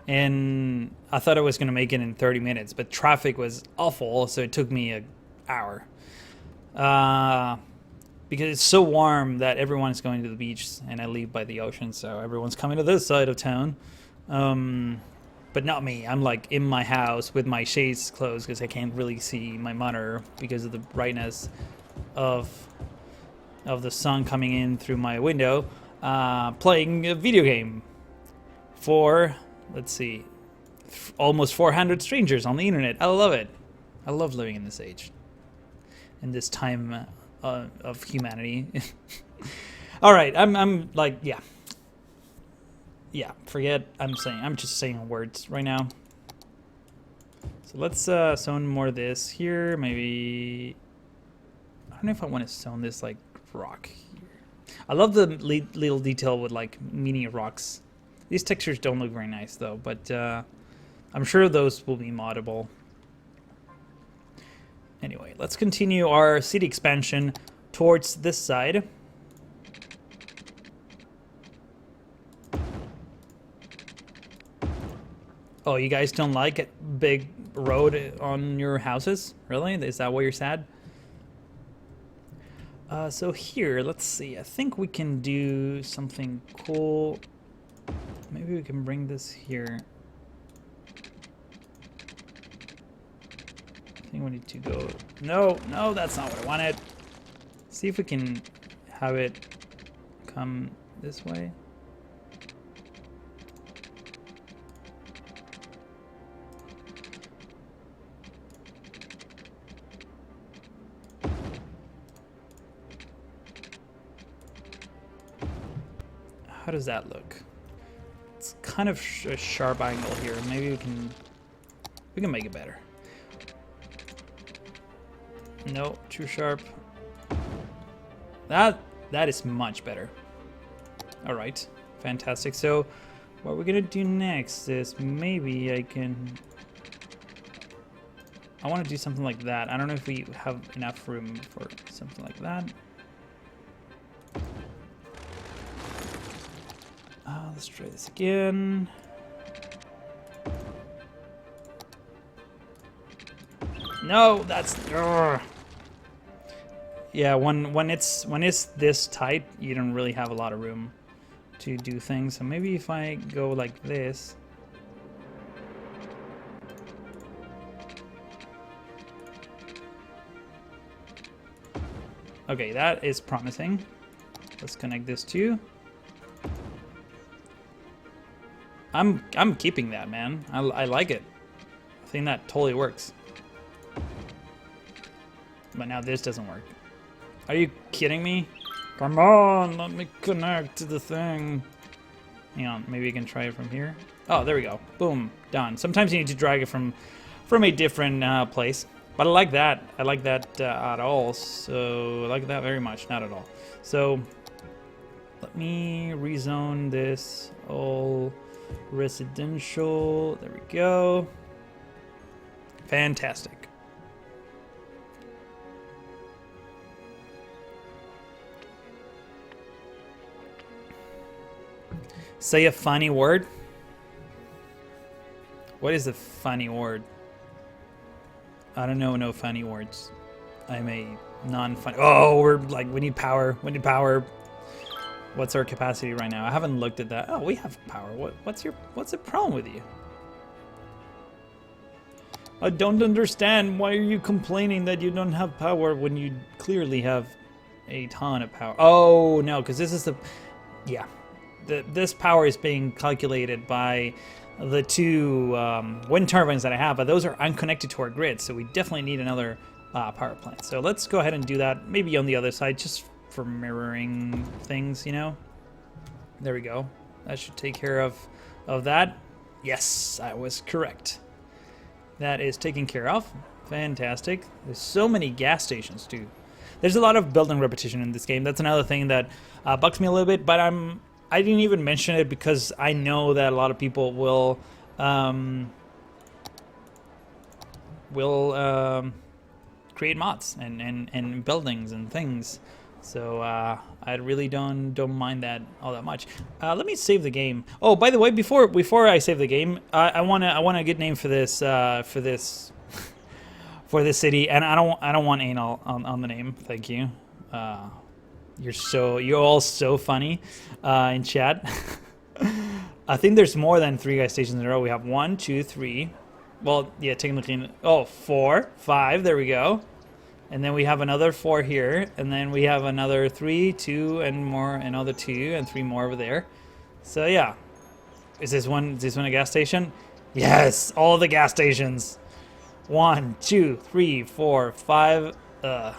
and I thought I was gonna make it in 30 minutes, but traffic was awful, so it took me an hour. because it's so warm that everyone's going to the beach, and I live by the ocean, so everyone's coming to this side of town. But not me. I'm like in my house with my shades closed because I can't really see my monitor because of the brightness of the sun coming in through my window, playing a video game for, let's see, almost 400 strangers on the internet. I love it. I love living in this age, in this time of humanity. All right, I'm like, yeah, forget I'm just saying words right now. So let's zone more of this here. Maybe, I don't know if I want to zone this like rock here. I love the little detail with like mini rocks. These textures don't look very nice though, but I'm sure those will be moddable. Anyway, let's continue our city expansion towards this side. Oh, you guys don't like a big road on your houses? Really? Is that why you're sad? So here, let's see. I think we can do something cool. Maybe we can bring this here. I think we need to go... No, that's not what I wanted. See if we can have it come this way. How does that look? It's kind of a sharp angle here. Maybe we can make it better. No, too sharp. That is much better. All right, fantastic. So what we're gonna do next is maybe I want to do something like that. I don't know if we have enough room for something like that. Let's try this again. No, that's... Yeah, when it's this tight, you don't really have a lot of room to do things. So maybe if I go like this. Okay, that is promising. Let's connect this too. I'm keeping that, man. I like it. I think that totally works. But now this doesn't work. Are you kidding me? Come on, let me connect to the thing. Hang on, maybe we can try it from here. Oh, there we go. Boom, done. Sometimes you need to drag it from a different place. But I like that. I like that at all. So I like that very much. Not at all. So let me rezone this all residential. There we go. Fantastic. Say a funny word. What is a funny word? I don't know no funny words. I'm a non-funny. Oh, we're like, we need power. We need power. What's our capacity right now? I haven't looked at that. Oh, we have power. What's the problem with you? I don't understand. Why are you complaining that you don't have power when you clearly have a ton of power? Oh, no, because this is the... Yeah. This power is being calculated by the two wind turbines that I have, but those are unconnected to our grid, so we definitely need another power plant. So let's go ahead and do that, maybe on the other side, just for mirroring things, you know? There we go. That should take care of that. Yes, I was correct. That is taken care of. Fantastic. There's so many gas stations, too. There's a lot of building repetition in this game. That's another thing that bugs me a little bit, but I didn't even mention it because I know that a lot of people will create mods and buildings and things. So I really don't mind that all that much. Let me save the game. Oh, by the way, before I save the game, I want a good name for this for this city, and I don't want anal on the name. Thank you. You're all so funny in chat. I think there's more than 3 gas stations in a row. We have 1, 2, 3. Well, yeah, technically, 4, 5. There we go. And then we have another 4 here, and then we have another 3, 2, and more, another 2, and 3 more over there. So yeah, is this one a gas station? Yes, all the gas stations. 1, 2, 3, 4, 5.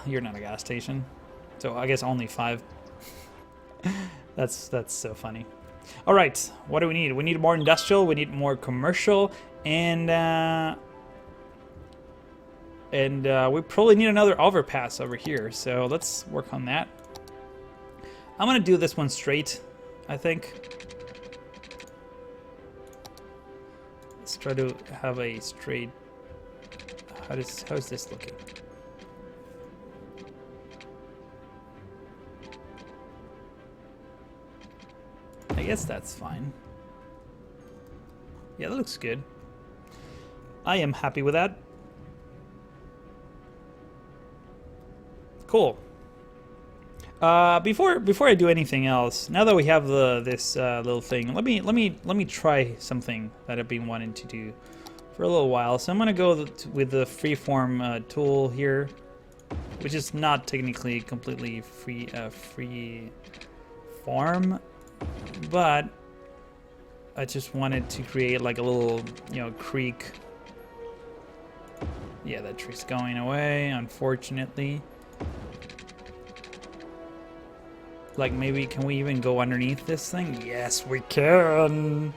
You're not a gas station, so I guess only 5. That's so funny. All right, what do we need? We need more industrial. We need more commercial, and we probably need another overpass over here. So let's work on that. I'm gonna do this one straight, I think. Let's try to have a straight. How's this looking? I guess that's fine. Yeah, that looks good. I am happy with that. Cool. Before I do anything else, now that we have this little thing, let me try something that I've been wanting to do for a little while. So I'm gonna go with the freeform tool here, which is not technically completely free form, but I just wanted to create like a little, creek. Yeah, that tree's going away, unfortunately. Like, maybe, can we even go underneath this thing? Yes, we can!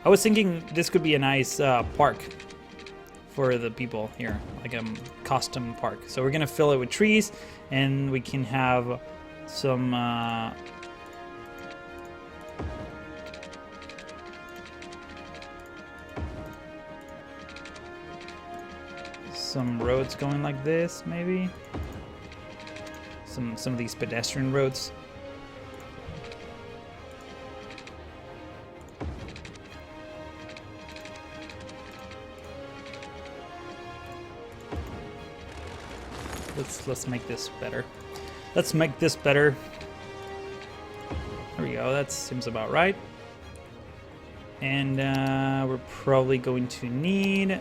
I was thinking this could be a nice park for the people here, like a custom park. So we're gonna fill it with trees, and we can have some roads going like this, maybe. Some of these pedestrian roads. Let's make this better. Let's make this better. There we go. That seems about right. And we're probably going to need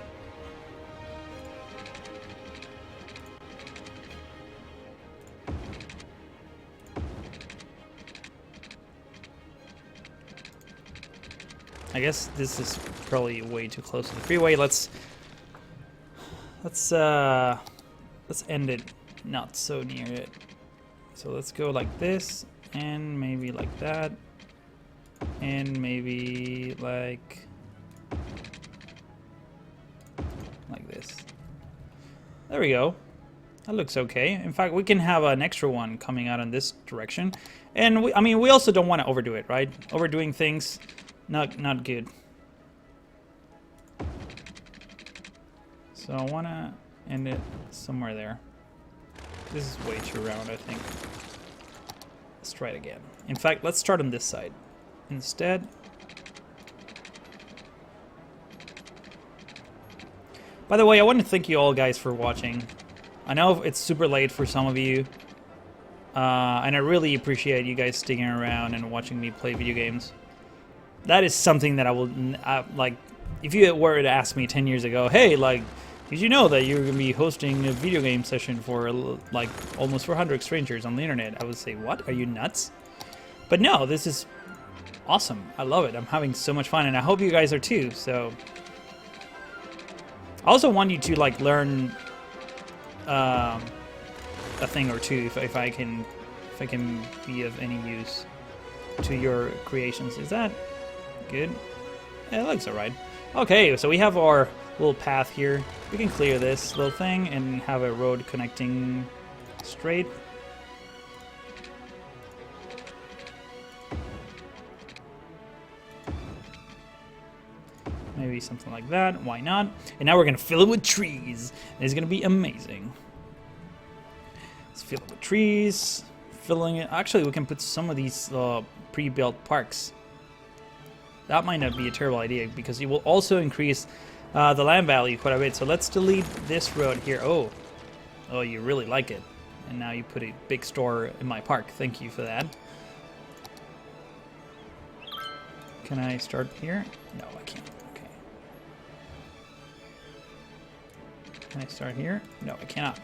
I guess this is probably way too close to the freeway. Let's end it not so near it. So let's go like this, and maybe like that, and maybe like this. There we go. That looks okay. In fact, we can have an extra one coming out in this direction. And we also don't want to overdo it, right? Overdoing things, not good. So I want to end it somewhere there. This is way too round, I think. Let's try it again. In fact, let's start on this side instead. By the way, I want to thank you all guys for watching. I know it's super late for some of you, and I really appreciate you guys sticking around and watching me play video games. That is something that I will, like, if you were to ask me 10 years ago, hey, like, did you know that you're going to be hosting a video game session for, like, almost 400 strangers on the internet? I would say, what? Are you nuts? But no, this is awesome. I love it. I'm having so much fun, and I hope you guys are too, so. I also want you to, like, learn a thing or two if I can be of any use to your creations. Is that good? Yeah, it looks alright. Okay, so we have our little path here. We can clear this little thing and have a road connecting straight. Maybe something like that. Why not? And now we're gonna fill it with trees. And it's gonna be amazing. Let's fill it with trees. Filling it. Actually, we can put some of these pre-built parks. That might not be a terrible idea because it will also increase the land value quite a bit. So let's delete this road here. Oh, Oh, you really like it. And now you put a big store in my park. Thank you for that. Can I start here? No, I can't. Okay. Can I start here? No, I cannot.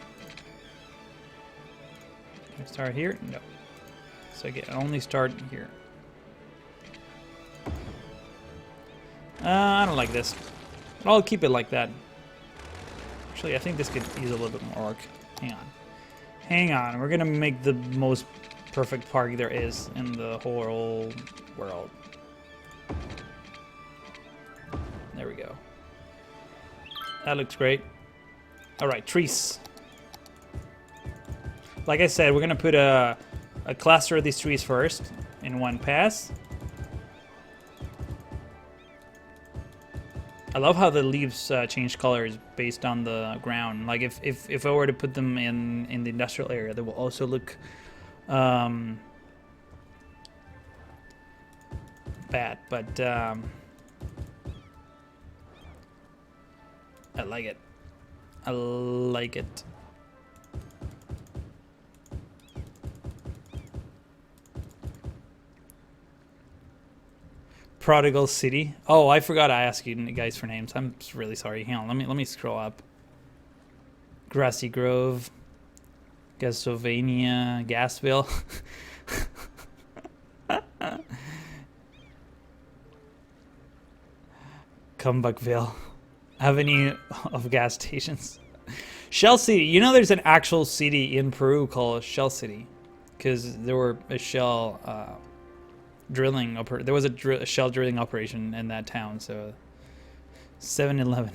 Can I start here? No. So I can only start here. I don't like this. I'll keep it like that. Actually, I think this could use a little bit more work. Hang on. Hang on. We're gonna make the most perfect park there is in the whole world. There we go. That looks great. Alright, trees. Like I said, we're gonna put a cluster of these trees first in one pass. I love how the leaves change colors based on the ground. Like if I were to put them in the industrial area, they will also look bad. But I like it. I like it. Prodigal City. Oh, I forgot to ask you guys for names. I'm really sorry. Hang on, let me scroll up. Grassy Grove, Gasovania, Gasville. Cumbuckville. Avenue of gas stations. Shell City. You know there's an actual city in Peru called Shell City. Because there were a shell drilling there was a shell drilling operation in that town. So 7-Eleven.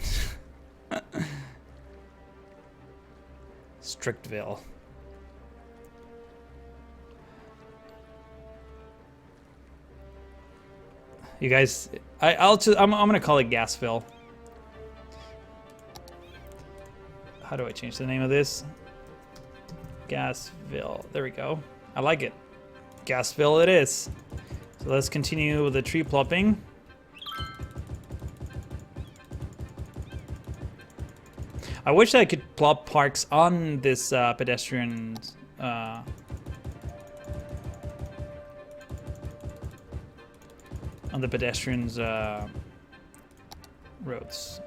Strictville. You guys, I'm gonna call it Gasville. How do I change the name of this? Gasville. There we go. I like it. Gasville it is. So let's continue with the tree plopping. I wish I could plop parks on this pedestrian on the pedestrians roads.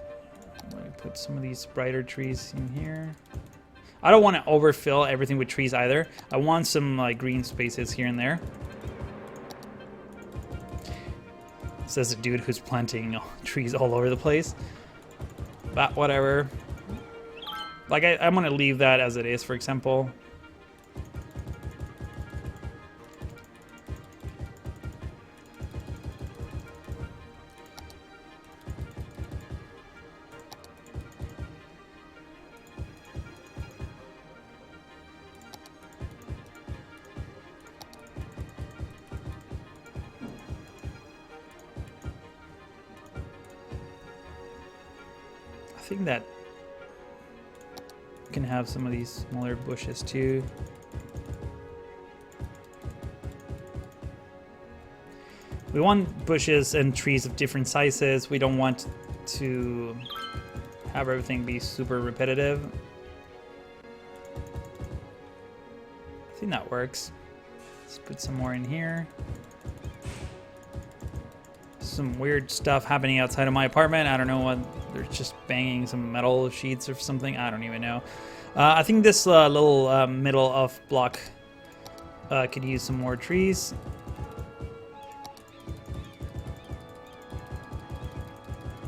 Let me put some of these brighter trees in here. I don't want to overfill everything with trees either. I want some like green spaces here and there. Says a dude who's planting trees all over the place. But whatever. Like I'm gonna leave that as it is, for example. I think that we can have some of these smaller bushes too. We want bushes and trees of different sizes. We don't want to have everything be super repetitive. I think that works. Let's put some more in here. Some weird stuff happening outside of my apartment. I don't know what. They're just banging some metal sheets or something. I don't even know. I think this little middle of block could use some more trees.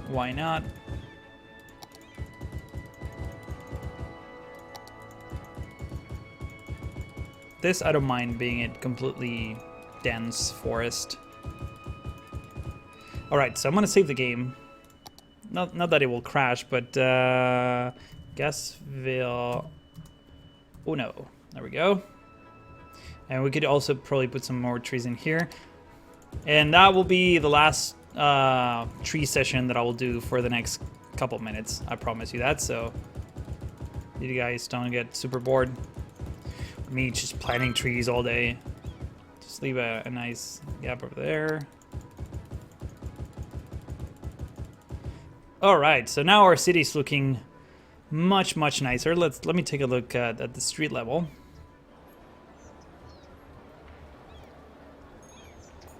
Why not? This I don't mind being a completely dense forest. Alright, so I'm gonna save the game. Not that it will crash, but Gasville. Oh no, there we go. And we could also probably put some more trees in here. And that will be the last tree session that I will do for the next couple minutes. I promise you that, so you guys don't get super bored. Me just planting trees all day. Just leave a nice gap over there. All right, so now our city's looking Much nicer. Let me take a look at the street level.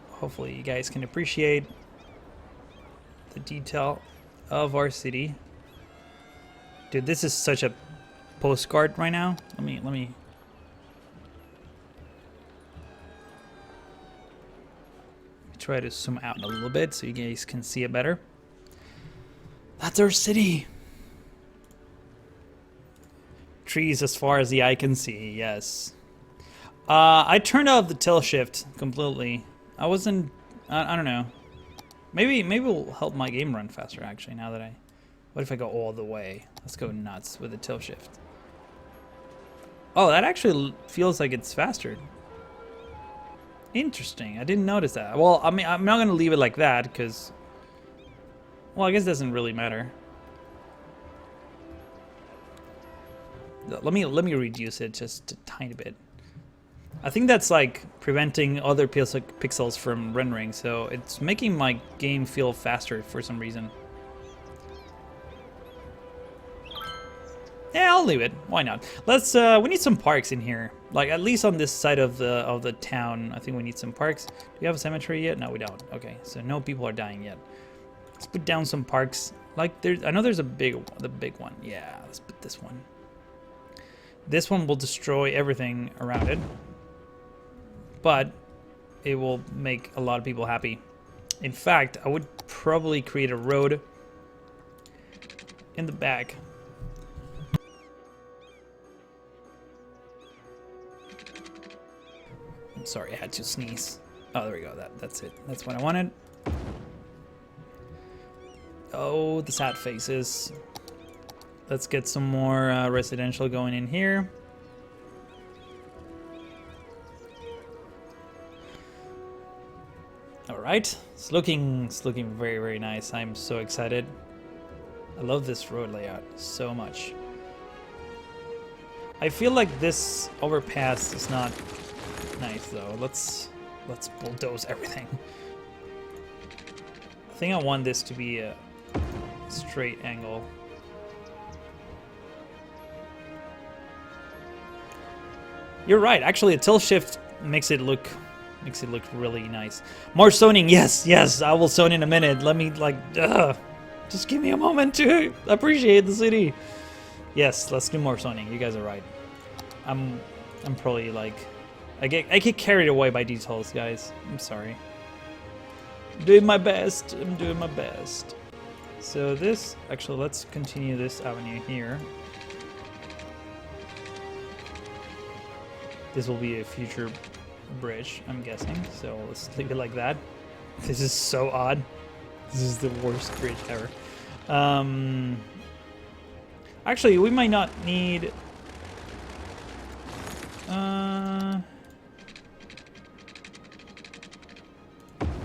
Hopefully you guys can appreciate the detail of our city. Dude, this is such a postcard right now. Let me try to zoom out a little bit so you guys can see it better. That's our city. Trees as far as the eye can see, yes. I turned off the tilt shift completely. I wasn't, I don't know. Maybe it'll help my game run faster actually now that what if I go all the way? Let's go nuts with the tilt shift. Oh, that actually feels like it's faster. Interesting, I didn't notice that. Well, I mean, I'm not gonna leave it like that because, well, I guess it doesn't really matter. Let me reduce it just a tiny bit. I think that's like preventing other pixels from rendering, so it's making my game feel faster for some reason. Yeah, I'll leave it. Why not? Let's. We need some parks in here. Like at least on this side of the town. I think we need some parks. Do we have a cemetery yet? No, we don't. Okay, so no people are dying yet. Let's put down some parks. Like I know there's the big one. Yeah, let's put this one. This one will destroy everything around it, but it will make a lot of people happy. In fact, I would probably create a road in the back. I'm sorry, I had to sneeze. Oh, there we go. That's it. That's what I wanted. Oh, the sad faces. Let's get some more residential going in here. All right, it's looking very, very nice. I'm so excited. I love this road layout so much. I feel like this overpass is not nice though. Let's bulldoze everything. I think I want this to be a straight angle. You're right. Actually, a tilt shift makes it look really nice. More zoning, yes. I will zone in a minute. Let me just give me a moment to appreciate the city. Yes, let's do more zoning. You guys are right. I'm probably like I get carried away by details, guys. I'm sorry. I'm doing my best. So this actually, let's continue this avenue here. This will be a future bridge, I'm guessing. So let's leave it like that. This is so odd. This is the worst bridge ever. Actually, we might not need...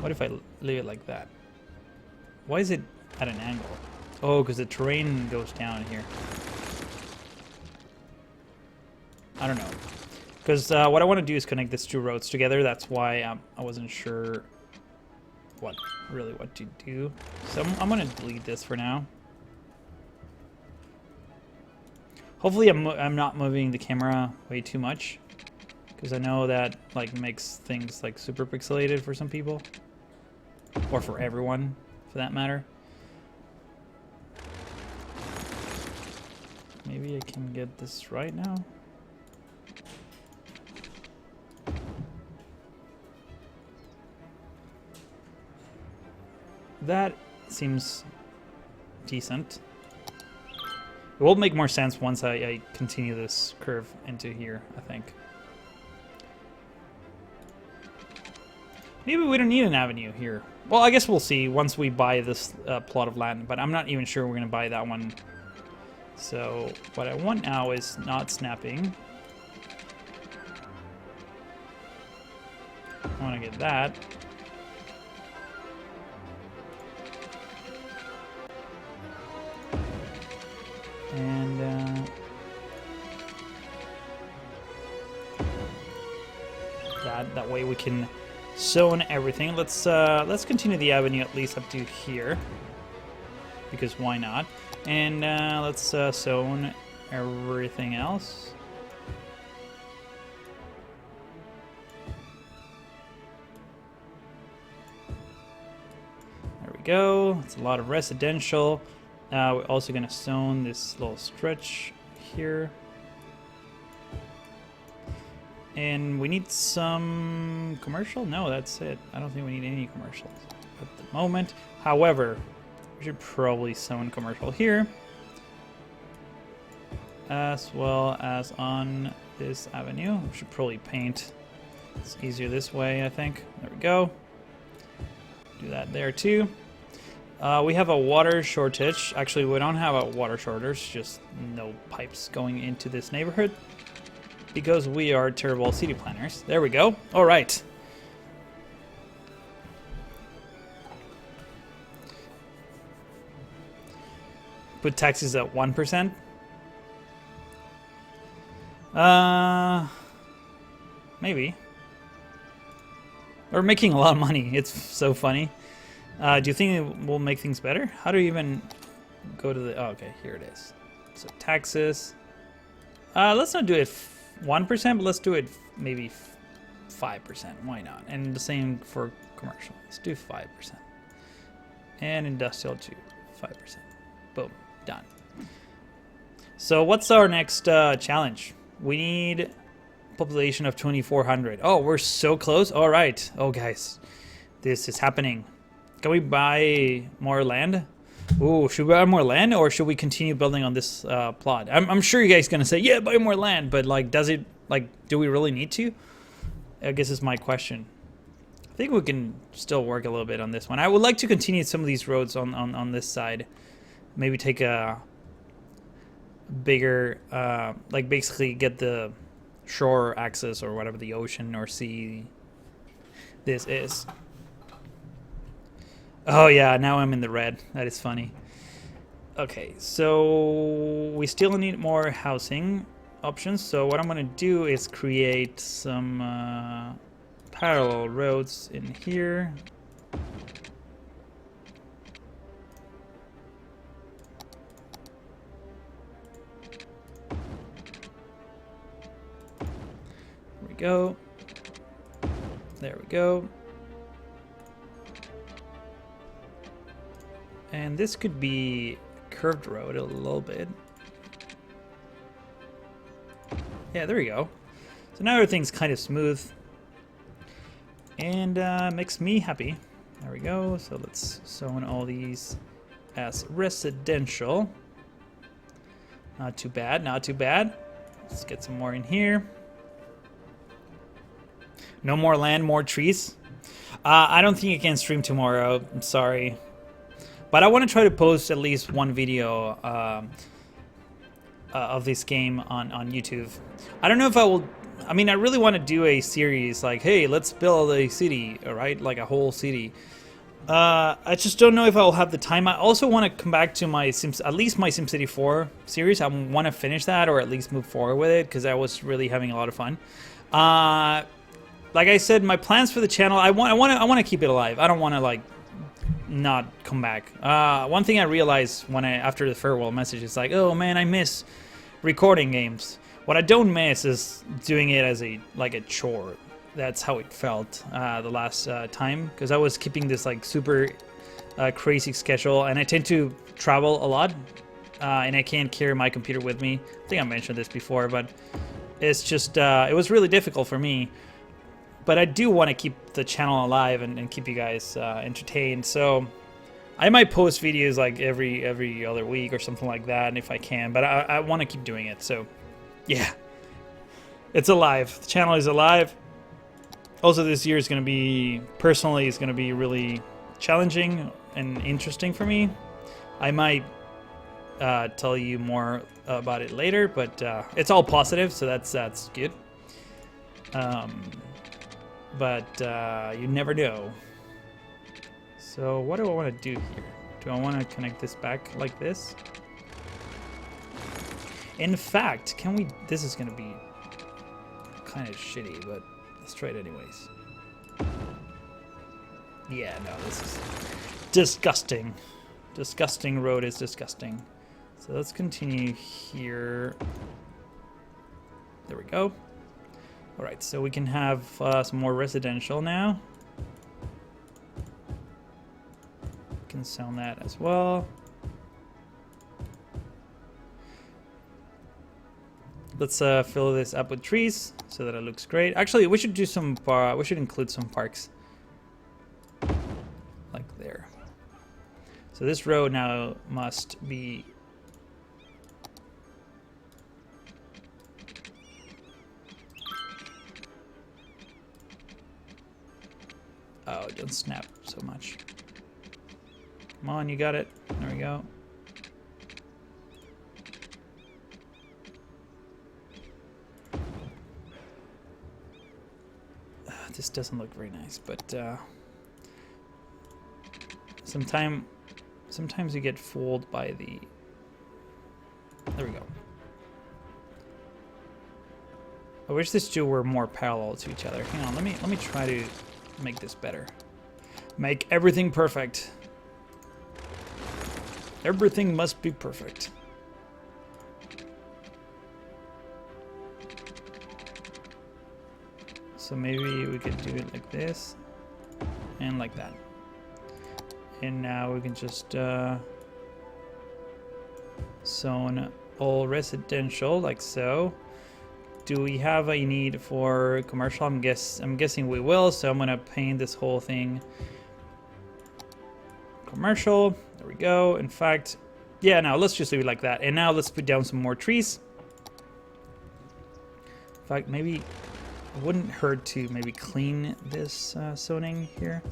what if I leave it like that? Why is it at an angle? Oh, because the terrain goes down here. I don't know. Because what I want to do is connect these two roads together. That's why I wasn't sure what to do. So I'm going to delete this for now. Hopefully I'm not moving the camera way too much, because I know that like makes things like super pixelated for some people, or for everyone for that matter. Maybe I can get this right now. That seems decent. It will make more sense once I continue this curve into here, I think. Maybe we don't need an avenue here. Well, I guess we'll see once we buy this plot of land, but I'm not even sure we're going to buy that one. So what I want now is not snapping. I want to get that. And that way we can zone everything. Let's continue the avenue at least up to here, because why not? And let's zone everything else. There we go. It's a lot of residential. We're also gonna zone this little stretch here. And we need some commercial? No, that's it. I don't think we need any commercials at the moment. However, we should probably zone commercial here, as well as on this avenue. We should probably paint. It's easier this way, I think. There we go. Do that there too. We have a water shortage. Actually, we don't have a water shortage, just no pipes going into this neighborhood because we are terrible city planners. There we go. All right. Put taxes at 1%. Maybe. We're making a lot of money. It's so funny. Do you think it will make things better? How do you even go to the... Oh, okay, here it is. So taxes. Let's not do it 1%, but let's do it maybe 5%. Why not? And the same for commercial. Let's do 5%. And industrial too, 5%. Boom, done. So what's our next challenge? We need population of 2,400. Oh, we're so close. All right. Oh, guys, this is happening. Can we buy more land? Ooh, should we buy more land or should we continue building on this plot? I'm sure you guys gonna say, yeah, buy more land, but like, does it, like, do we really need to? I guess is my question. I think we can still work a little bit on this one. I would like to continue some of these roads on this side. Maybe take a bigger, like basically get the shore access or whatever the ocean or sea this is. Oh yeah, now I'm in the red. That is funny. Okay, so we still need more housing options. So what I'm gonna do is create some parallel roads in here. There we go. There we go. And this could be curved road a little bit. Yeah, there we go. So now everything's kind of smooth. And makes me happy. There we go. So let's zone all these as residential. Not too bad, not too bad. Let's get some more in here. No more land, more trees. I don't think I can stream tomorrow. I'm sorry. But I want to try to post at least one video of this game on YouTube. I don't know if I will... I mean, I really want to do a series like, hey, let's build a city, all right? Like a whole city. I just don't know if I'll have the time. I also want to come back to my Sims, at least my SimCity 4 series. I want to finish that or at least move forward with it because I was really having a lot of fun. Like I said, my plans for the channel, I want to keep it alive. I don't want to like not come back. One thing I realized when after the farewell message is like, oh man, I miss recording games. What I don't miss is doing it as a chore. That's how it felt the last time, because I was keeping this like super crazy schedule, and I tend to travel a lot, and I can't carry my computer with me. I think I mentioned this before, but it's just it was really difficult for me. But I do want to keep the channel alive and keep you guys entertained. So I might post videos like every other week or something like that, and if I can. But I want to keep doing it. So yeah, it's alive. The channel is alive. Also, this year is going to be, personally, it's going to be really challenging and interesting for me. I might tell you more about it later, but it's all positive, so that's good. But you never know. So what do I want to do here? Do I want to connect this back like this? In fact, can we... This is going to be kind of shitty, but let's try it anyways. Yeah, no, this is disgusting. Disgusting road is disgusting. So let's continue here. There we go. All right, so we can have some more residential now. We can zone that as well. Let's fill this up with trees so that it looks great. Actually, we should do some. We should include some parks, like there. So this road now must be. Oh, don't snap so much. Come on, you got it. There we go. This doesn't look very nice, but sometimes you get fooled by the. There we go. I wish these two were more parallel to each other. Hang on, let me try to make this better. Make everything perfect. Everything must be perfect. So maybe we could do it like this and like that. And now we can just zone all residential like so. Do we have a need for commercial? I'm guessing we will, so I'm gonna paint this whole thing commercial. There we go. In fact, yeah, now let's just leave it like that. And now let's put down some more trees. In fact, maybe it wouldn't hurt to maybe clean this zoning here.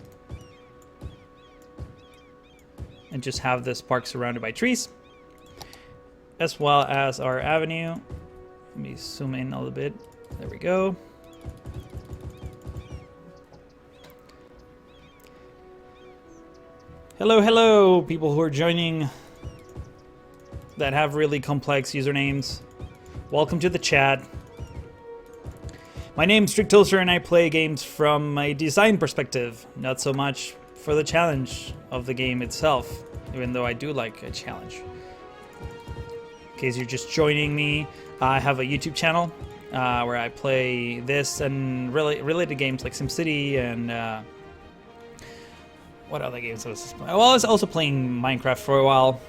And just have this park surrounded by trees. As well as our avenue. Let me zoom in a little bit. There we go. Hello, hello, people who are joining that have really complex usernames. Welcome to the chat. My name's Strictulser and I play games from a design perspective, not so much for the challenge of the game itself, even though I do like a challenge. In case you're just joining me, I have a YouTube channel where I play this and related games like SimCity and what other games I was playing? Well, I was also playing Minecraft for a while,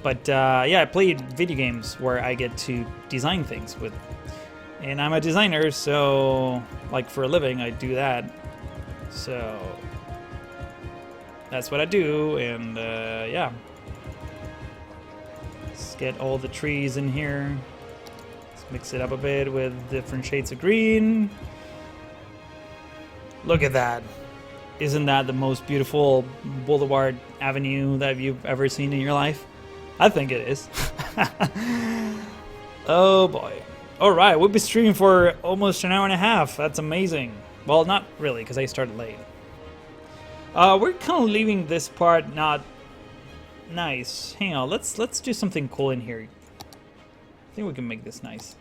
but yeah, I played video games where I get to design things with, and I'm a designer, so like for a living I do that, so that's what I do, and yeah. Let's get all the trees in here. Let's mix it up a bit with different shades of green. Look at that. Isn't that the most beautiful boulevard avenue that you've ever seen in your life? I think it is. Oh boy. Alright, we'll be streaming for almost an hour and a half. That's amazing. Well, not really, because I started late. We're kind of leaving this part not nice. Hang on, let's do something cool in here. I think we can make this nice.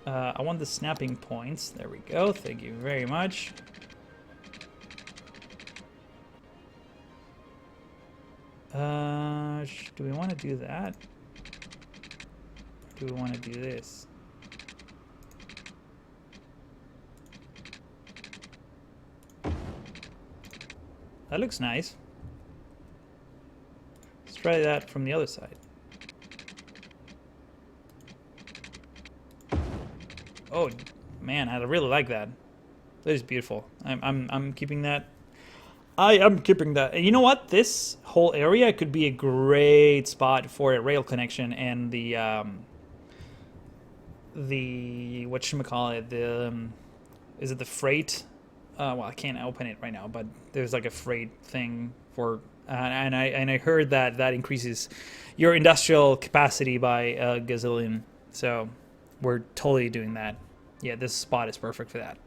I want the snapping points. There we go. Thank you very much. Do we want to do that? Or do we want to do this? That looks nice. Let's try that from the other side. Oh man, I really like that. That is beautiful. I'm keeping that. I am keeping that. And you know what? This whole area could be a great spot for a rail connection and the whatchamacallit, the is it the freight? Well, I can't open it right now, but there's like a freight thing for and I heard that that increases your industrial capacity by a gazillion. So we're totally doing that. Yeah, this spot is perfect for that.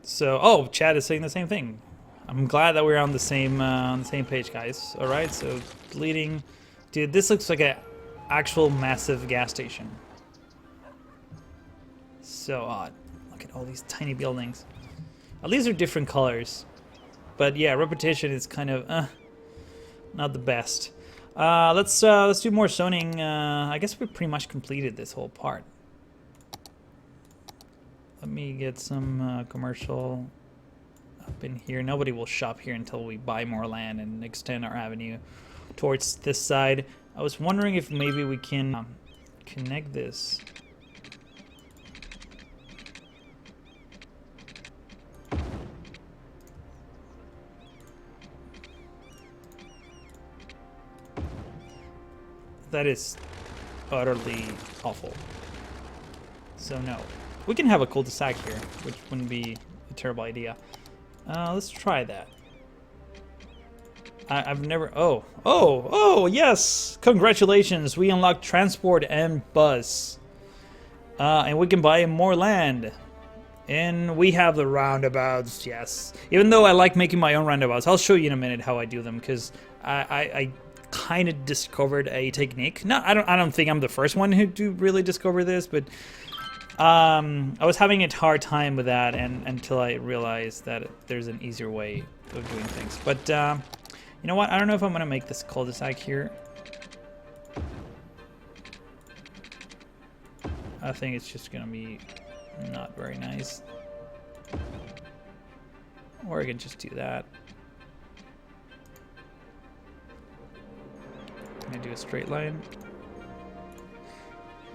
So, oh, Chad is saying the same thing. I'm glad that we're on the same page, guys. All right, so deleting, dude. This looks like an actual massive gas station. So odd. Look at all these tiny buildings. At least they're different colors. But yeah, repetition is kind of not the best. Let's do more zoning. I guess we pretty much completed this whole part. Let me get some commercial up in here. Nobody will shop here until we buy more land and extend our avenue towards this side. I was wondering if maybe we can connect this. That is utterly awful. So no. We can have a cul-de-sac here, which wouldn't be a terrible idea. Let's try that. I've never... Oh, yes! Congratulations! We unlocked transport and bus. And we can buy more land. And we have the roundabouts, yes. Even though I like making my own roundabouts. I'll show you in a minute how I do them, because I kind of discovered a technique. No, I don't think I'm the first one who really discover this, but... I was having a hard time with that until I realized that there's an easier way of doing things. But you know what? I don't know if I'm gonna make this cul-de-sac here. I think it's just gonna be not very nice. Or I can just do that. Can I do a straight line?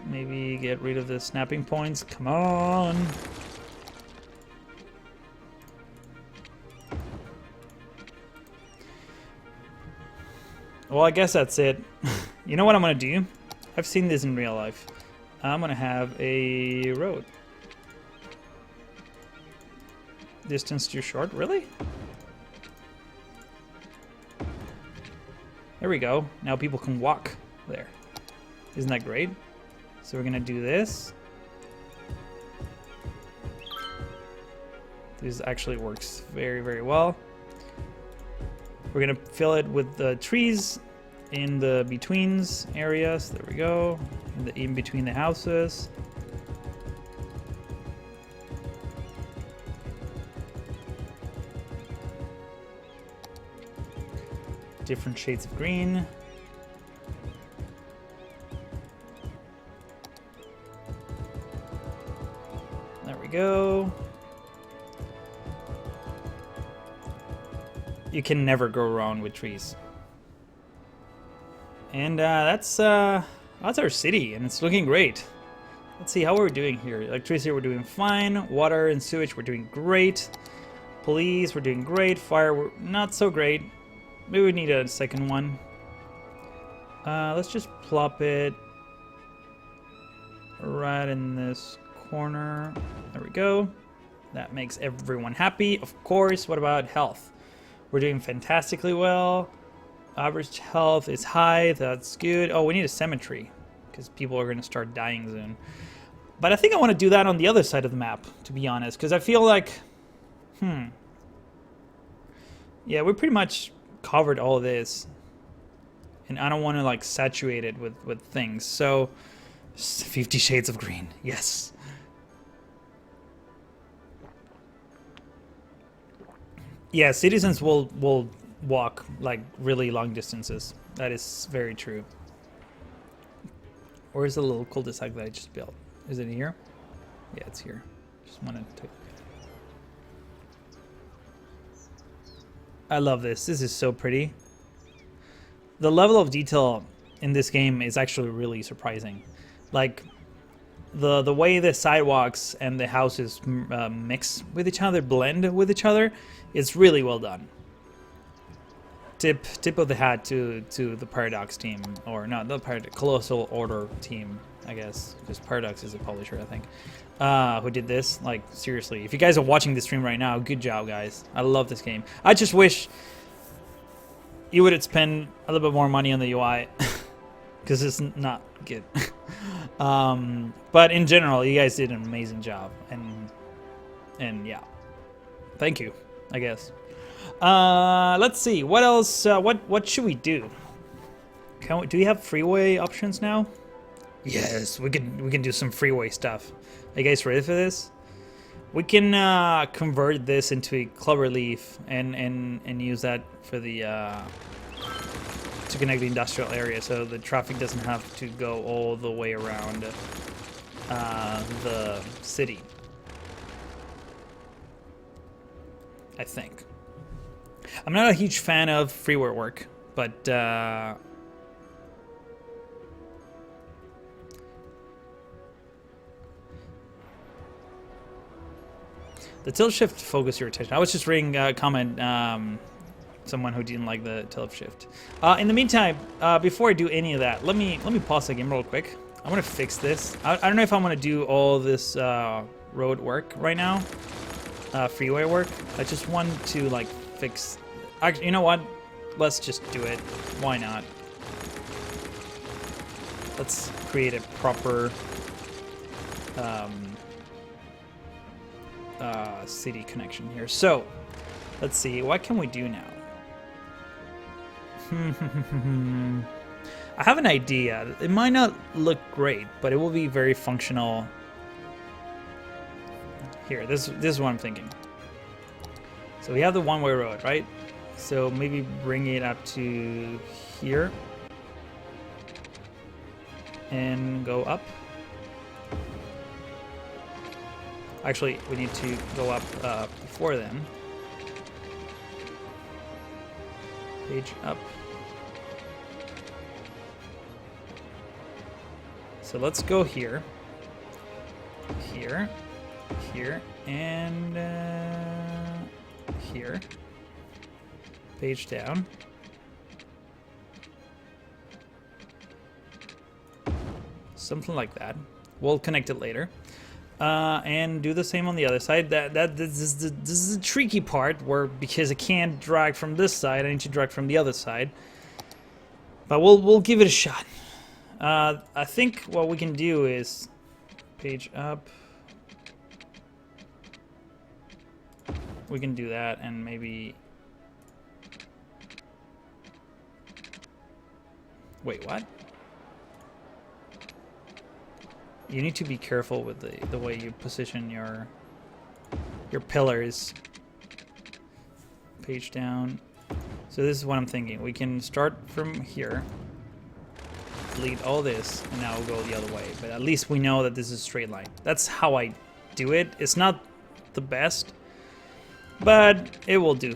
Maybe get rid of the snapping points. Come on. Well, I guess that's it. You know what I'm gonna do? I've seen this in real life. I'm gonna have a road. Distance too short? Really? There we go. Now people can walk there. Isn't that great? So we're gonna do this. This actually works very, very well. We're gonna fill it with the trees in the betweens areas. There we go. In between the houses. Different shades of green. Go. You can never go wrong with trees. And that's our city, and it's looking great. Let's see how we're doing here. Electricity, we're doing fine. Water and sewage, we're doing great. Police, we're doing great. Fire, we're not so great. Maybe we need a second one. Let's just plop it right in this corner. There we go. That makes everyone happy, of course. What about health? We're doing fantastically well. Average health is high. That's good. Oh, we need a cemetery because people are going to start dying soon. But I think I want to do that on the other side of the map, to be honest, because I feel like, yeah, we pretty much covered all of this, and I don't want to like saturate it with things. So, 50 Shades of Green, yes. Yeah, citizens will walk like really long distances. That is very true. Where's the little cul-de-sac that I just built? Is it here? Yeah, it's here. Just wanted to. I love this. This is so pretty. The level of detail in this game is actually really surprising. Like the way the sidewalks and the houses mix with each other, blend with each other, it's really well done. Tip of the hat to the Paradox team, or not the Colossal Order team, I guess, because Paradox is a publisher, I think, who did this. Like, seriously, if you guys are watching this stream right now, good job, guys. I love this game. I just wish you would spend a little bit more money on the UI, because it's not good. But in general, you guys did an amazing job, and yeah, thank you, I guess. Let's see, what else, what should we do? Do we have freeway options now? Yes, we can do some freeway stuff. Are you guys ready for this? We can convert this into a cloverleaf and use that for the to connect the industrial area, so the traffic doesn't have to go all the way around the city. I think. I'm not a huge fan of freeway work, but the tilt shift focus your attention. I was just reading a comment, someone who didn't like the tilt shift. In the meantime, before I do any of that, let me pause the game real quick. I want to fix this. I don't know if I want to do all this road work right now, freeway work. I just want to like fix. Actually, you know what? Let's just do it. Why not? Let's create a proper city connection here. So, let's see. What can we do now? I have an idea. It might not look great, but it will be very functional. Here, this is what I'm thinking. So we have the one-way road, right? So maybe bring it up to here and go up. Actually, we need to go up before then. Page up. So let's go here, here, here, and here. Page down. Something like that. We'll connect it later. And do the same on the other side. This is the tricky part, where because I can't drag from this side, I need to drag from the other side. But we'll give it a shot. I think what we can do is page up. We can do that, and maybe. Wait, what? You need to be careful with the way you position your pillars. Page down. So this is what I'm thinking. We can start from here, delete all this, and now we'll go the other way. But at least we know that this is a straight line. That's how I do it. It's not the best, but it will do.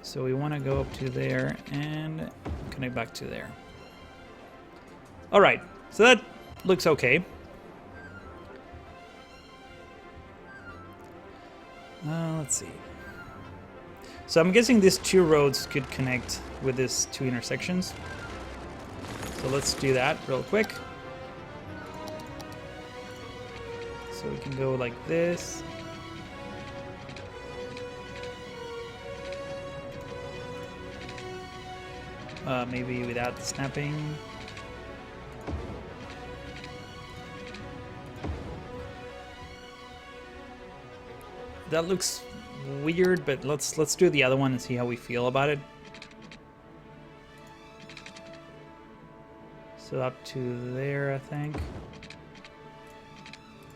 So we want to go up to there and connect back to there. All right, so that looks okay. Let's see. So I'm guessing these two roads could connect with these two intersections. So let's do that real quick. So we can go like this. Maybe without the snapping. That looks weird, but let's do the other one and see how we feel about it. So up to there, I think,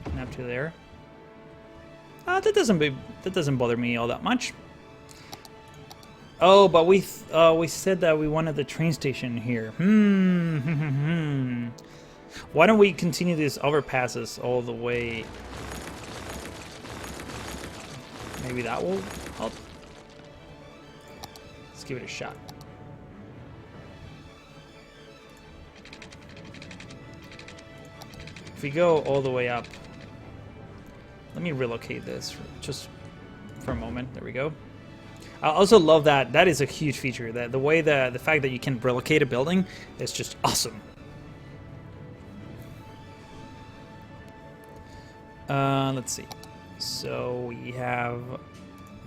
and up to there. That doesn't bother me all that much. Oh, but we said that we wanted the train station here. Why don't we continue these overpasses all the way? Maybe that will help. Let's give it a shot. If we go all the way up, let me relocate this just for a moment. There we go. I also love that. That is a huge feature. That the fact that you can relocate a building is just awesome. Let's see. So we have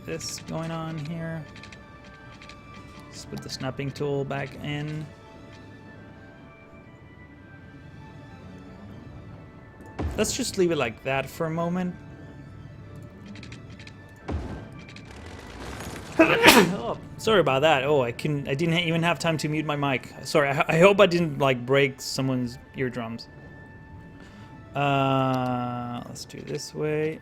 this going on here. Let's put the snapping tool back in. Let's just leave it like that for a moment. Oh, sorry about that. Oh, I didn't even have time to mute my mic. Sorry. I hope I didn't like break someone's eardrums. Let's do it this way.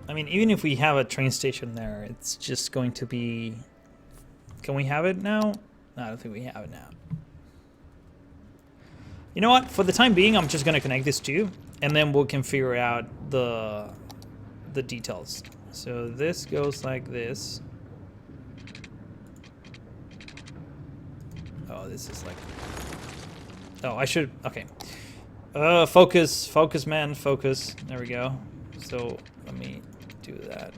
I mean, even if we have a train station there, it's just going to be... Can we have it now? No, I don't think we have it now. You know what? For the time being, I'm just going to connect this two, and then we can figure out the details. So this goes like this. Oh, this is like... Oh, I should... Okay. Focus. Focus, man. Focus. There we go. So let me do that.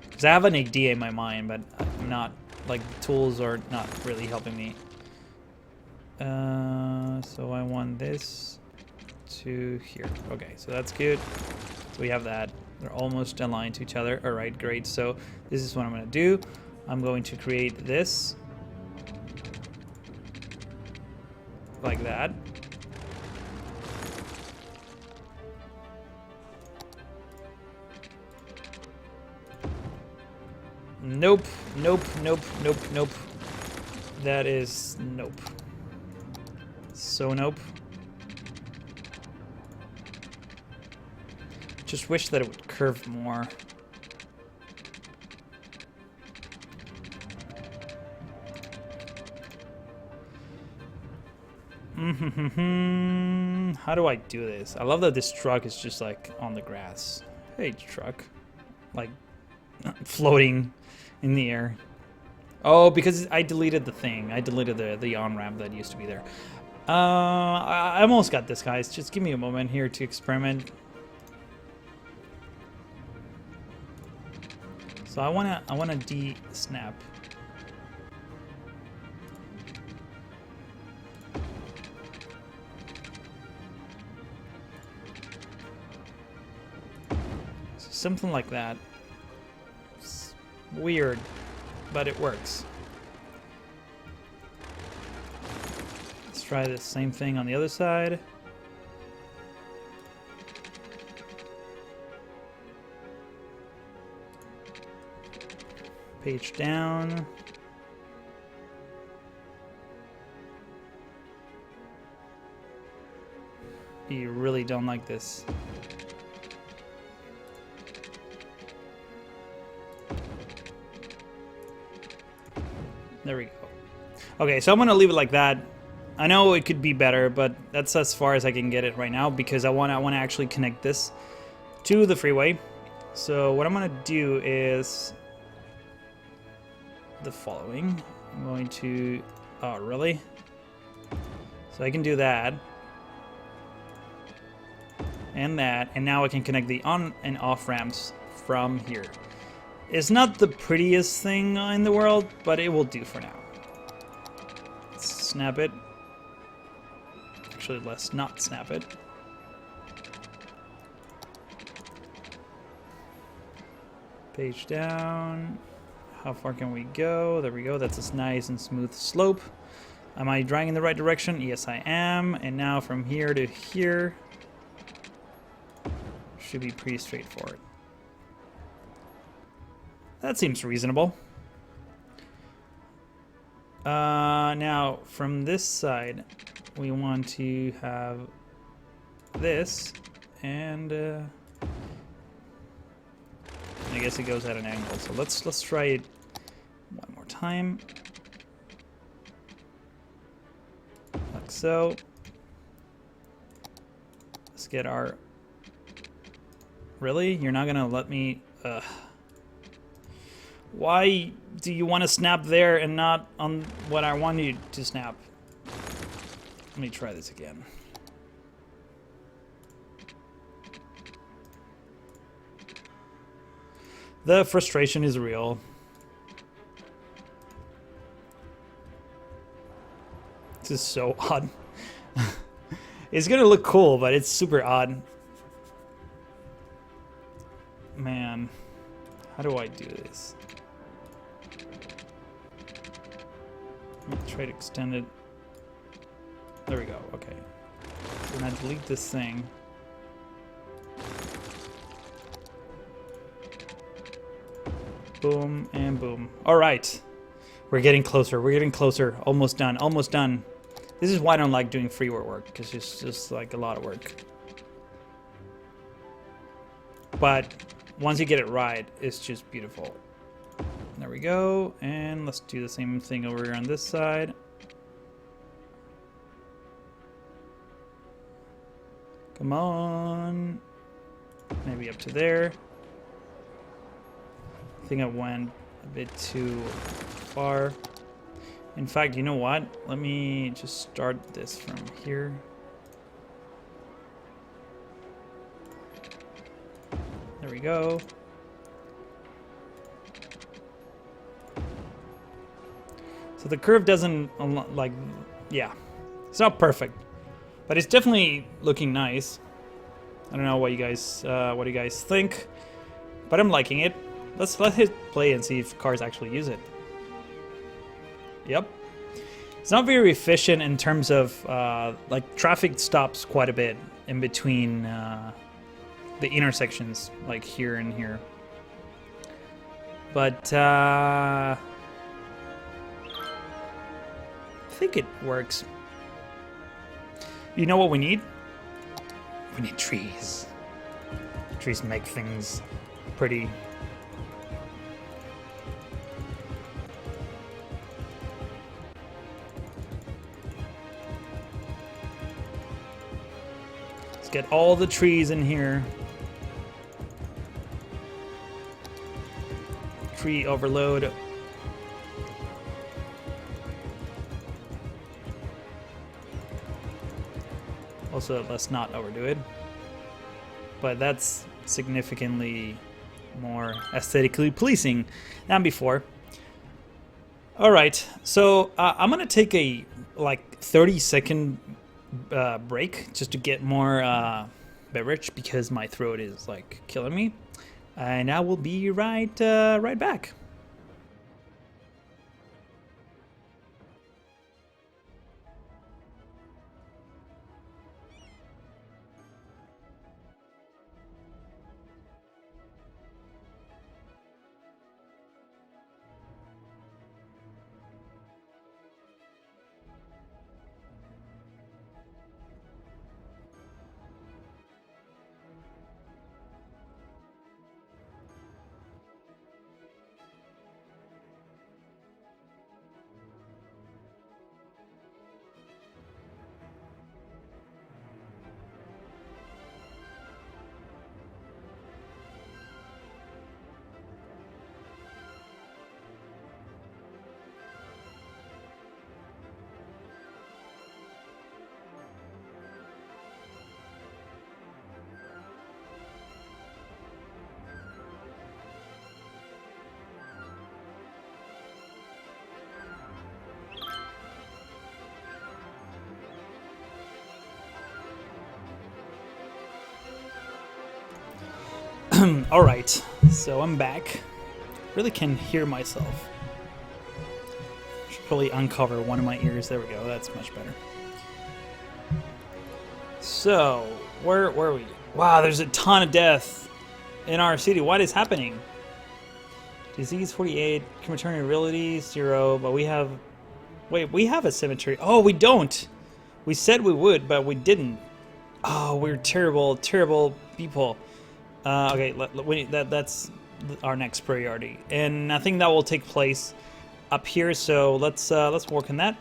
Because I have an idea in my mind, but I'm not... Like, the tools are not really helping me. So I want this to here. Okay, so that's good. So we have that. They're almost aligned to each other. All right, great. So this is what I'm going to do. I'm going to create this like that. Nope, nope, nope, nope, nope. That is nope. So nope. Just wish that it would curve more. How do I do this? I love that this truck is just like on the grass. Hey, truck. Like floating in the air. Oh, because I deleted the thing. I deleted the on-ramp that used to be there. I almost got this, guys. Just give me a moment here to experiment. So I wanna de-snap. So something like that. It's weird, but it works. Let's try the same thing on the other side. Page down. You really don't like this. There we go. Okay, so I'm gonna leave it like that. I know it could be better, but that's as far as I can get it right now because I want to actually connect this to the freeway. So what I'm gonna do is the following. I'm going to... Oh, really? So I can do that. And that. And now I can connect the on and off ramps from here. It's not the prettiest thing in the world, but it will do for now. Let's snap it. Actually, let's not snap it. Page down. How far can we go? There we go. That's a nice and smooth slope. Am I driving in the right direction? Yes, I am. And now from here to here should be pretty straightforward. That seems reasonable. Now, from this side, we want to have this, and I guess it goes at an angle. So let's try it one more time, like so. Let's get our... Really? You're not gonna let me... Why do you want to snap there and not on what I want you to snap? Let me try this again. The frustration is real. This is so odd. It's gonna look cool, but it's super odd. Man, how do I do this? Let me try to extend it. There we go. Okay. We're gonna delete this thing. Boom and boom. All right. We're getting closer. We're getting closer. Almost done. Almost done. This is why I don't like doing freeway work, because it's just like a lot of work. But once you get it right, it's just beautiful. There we go. And let's do the same thing over here on this side. Come on. Maybe up to there. I think I went a bit too far. In fact, you know what? Let me just start this from here. There we go. So the curve doesn't, like, yeah. It's not perfect, but it's definitely looking nice. I don't know what you guys think, but I'm liking it. Let's hit play and see if cars actually use it. Yep. It's not very efficient in terms of, like, traffic stops quite a bit in between the intersections, like here and here. But I think it works. You know what we need? We need trees. Trees make things pretty. Let's get all the trees in here. Tree overload. Also, let's not overdo it. But that's significantly more aesthetically pleasing than before. All right, so I'm gonna take a like 30-second break just to get more beverage because my throat is like killing me, and I will be right back. All right, so I'm back. Really can hear myself. Should probably uncover one of my ears. There we go. That's much better. So, where are we? Wow, there's a ton of death in our city. What is happening? Disease 48, maternity 0, but we have... Wait, we have a cemetery. Oh, we don't. We said we would, but we didn't. Oh, we're terrible, terrible people. Okay, that's our next priority, and I think that will take place up here. So let's work on that.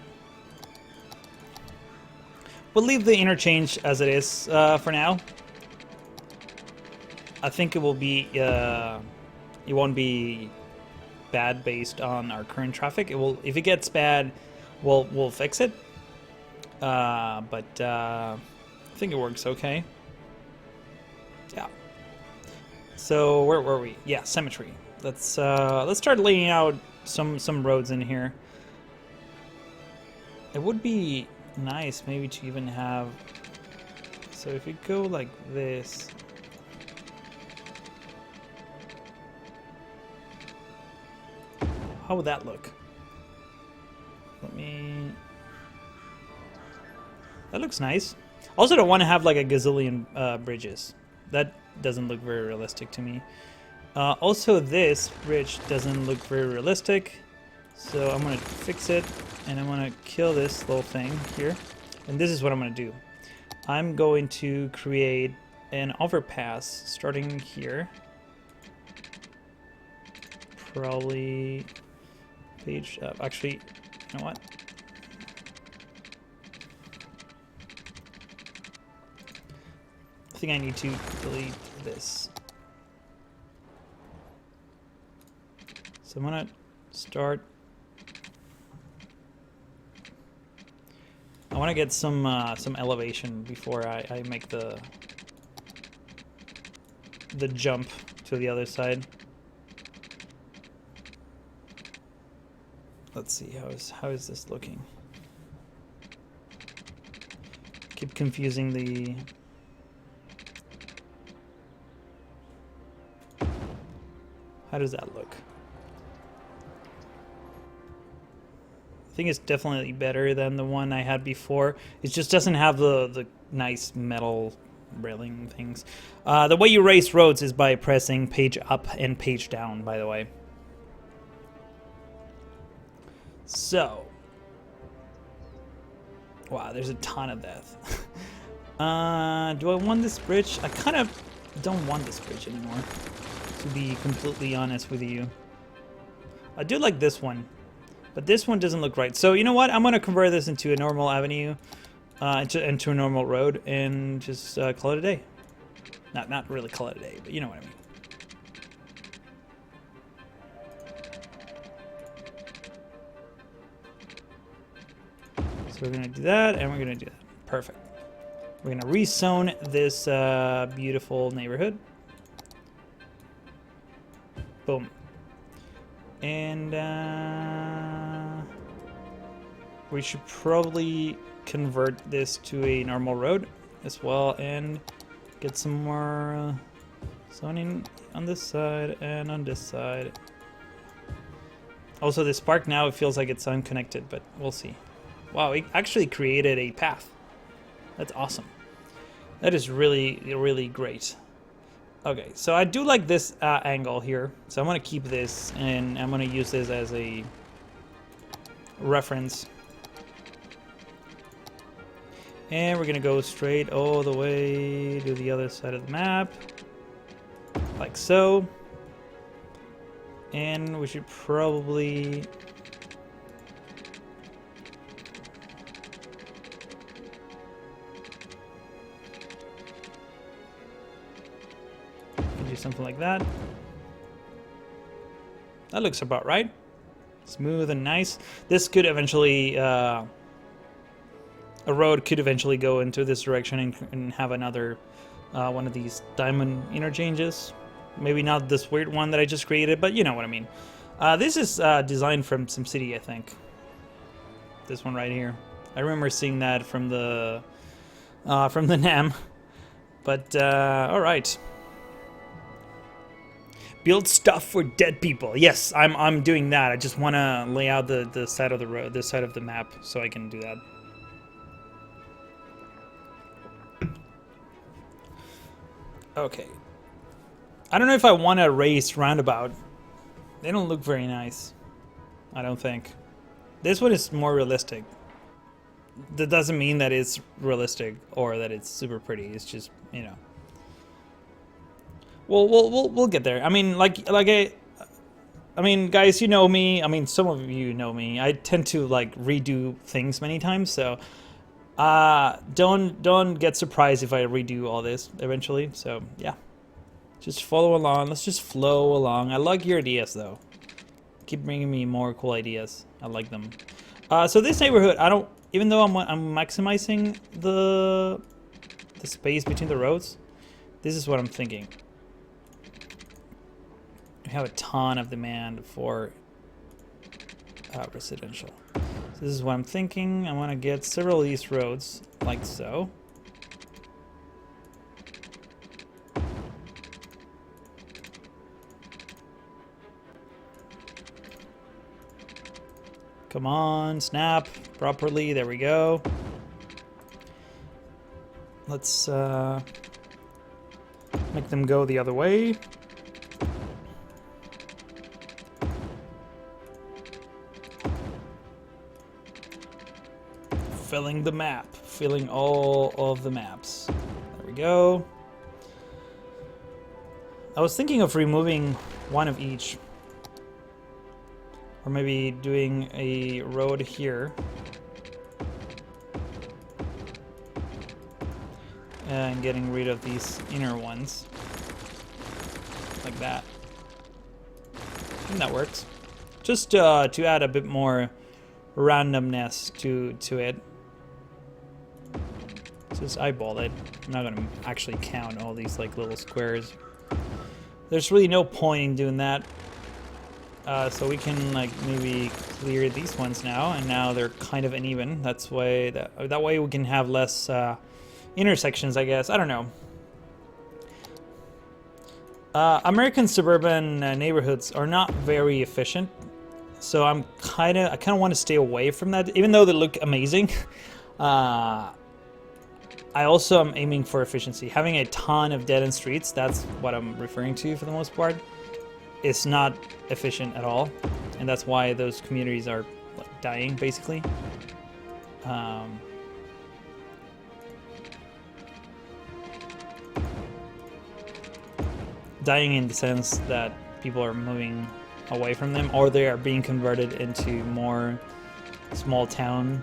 We'll leave the interchange as it is for now. I think it will be it won't be bad based on our current traffic. It will, if it gets bad, we'll fix it. But I think it works okay. Yeah. So where were we? Yeah, cemetery. Let's start laying out some roads in here. It would be nice maybe to even have. So if we go like this. How would that look? Let me. That looks nice. Also don't want to have like a gazillion bridges. That doesn't look very realistic to me. Also this bridge doesn't look very realistic. So I'm going to fix it and I'm going to kill this little thing here. And this is what I'm going to do. I'm going to create an overpass starting here. Probably page up. Actually, you know what? I think I need to delete this. So I'm gonna start. I want to get some elevation before I make the jump to the other side. Let's see how is this looking. Keep confusing the. How does that look? I think it's definitely better than the one I had before. It just doesn't have the nice metal railing things. The way you race roads is by pressing page up and page down, by the way. So. Wow, there's a ton of that. Do I want this bridge? I kind of don't want this bridge anymore, to be completely honest with you. I do like this one. But this one doesn't look right. So you know what? I'm going to convert this into a normal avenue, into a normal road, and just call it a day. Not really call it a day, but you know what I mean. So we're going to do that, and we're going to do that. Perfect. We're going to rezone this beautiful neighborhood. Boom. And we should probably convert this to a normal road as well and get some more zoning on this side and on this side. Also, this park now, it feels like it's unconnected, but we'll see. Wow, it actually created a path. That's awesome. That is really, really great. Okay, so I do like this angle here, so I'm going to keep this, and I'm going to use this as a reference. And we're going to go straight all the way to the other side of the map, like so. And we should probably... something like that. That looks about right. Smooth and nice. This could eventually, a road could eventually go into this direction and have another one of these diamond interchanges. Maybe not this weird one that I just created, but you know what I mean. This is designed from SimCity, I think. This one right here. I remember seeing that from the NAM. But all right. Build stuff for dead people. Yes, I'm doing that. I just want to lay out the side of the road, this side of the map, so I can do that. Okay. I don't know if I want to race roundabout. They don't look very nice. I don't think. This one is more realistic. That doesn't mean that it's realistic or that it's super pretty. It's just, you know. We'll get there. I mean, I mean, guys, you know me. I mean, some of you know me. I tend to like redo things many times, so don't get surprised if I redo all this eventually. So yeah, just follow along. Let's just flow along. I like your ideas though. Keep bringing me more cool ideas. I like them. So this neighborhood, even though I'm maximizing the space between the roads, this is what I'm thinking. We have a ton of demand for residential. So this is what I'm thinking. I want to get several of these roads like so. Come on, snap properly. There we go. Let's make them go the other way. Filling the map. Filling all of the maps. There we go. I was thinking of removing one of each. Or maybe doing a road here. And getting rid of these inner ones. Like that. I think that works. Just to add a bit more randomness to it. Just eyeball it. I'm not gonna actually count all these like little squares. There's really no point in doing that. So we can like maybe clear these ones now, and now they're kind of uneven. That's why that way we can have less intersections, I guess. I don't know. American suburban neighborhoods are not very efficient, so I kind of want to stay away from that, even though they look amazing. I also am aiming for efficiency. Having a ton of dead-end streets, that's what I'm referring to for the most part, is not efficient at all, and that's why those communities are like dying, basically. Dying in the sense that people are moving away from them, or they are being converted into more small town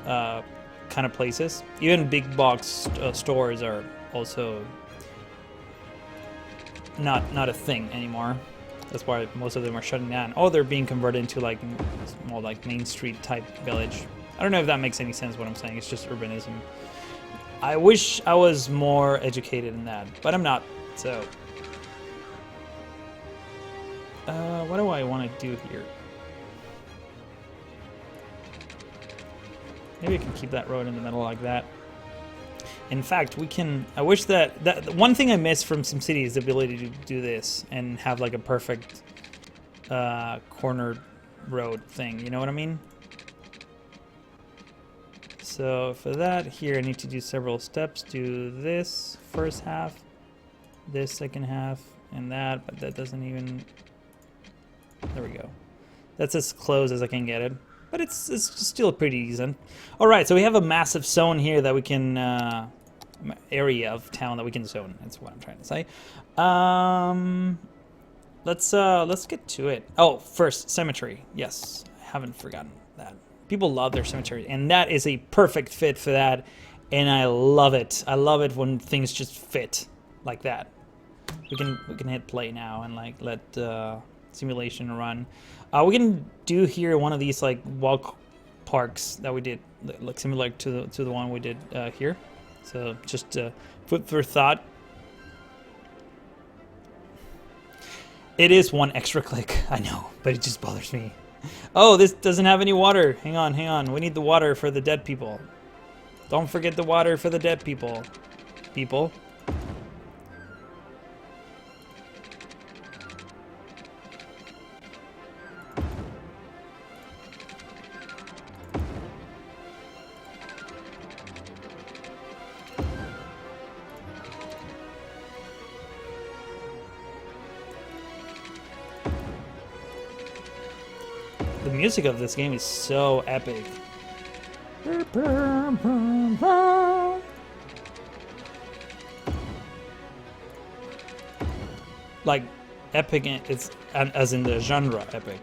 kind of places. Even big box stores are also not a thing anymore. That's why most of them are shutting down. Oh, they're being converted into like more like Main Street type village. I don't know if that makes any sense what I'm saying. It's just urbanism. I wish I was more educated in that, but I'm not. So what do I want to do here? Maybe I can keep that road in the middle like that. In fact, we can... I wish that one thing I miss from SimCity is the ability to do this and have like a perfect corner road thing. You know what I mean? So for that, here I need to do several steps. Do this first half, this second half, and that, but that doesn't even... There we go. That's as close as I can get it. But it's still pretty decent. Alright, so we have a massive zone here that we can... area of town that we can zone. That's what I'm trying to say. Let's get to it. Oh, first, cemetery. Yes, I haven't forgotten that. People love their cemetery, and that is a perfect fit for that, and I love it. I love it when things just fit like that. We can hit play now and like let simulation run. We can do here one of these like walk parks that we did, like similar to the one we did here. So just food for thought. It is one extra click, I know, but it just bothers me. Oh, this doesn't have any water. Hang on. We need the water for the dead people. Don't forget the water for the dead people. People. The music of this game is so epic. Like, epic, it's as in the genre epic.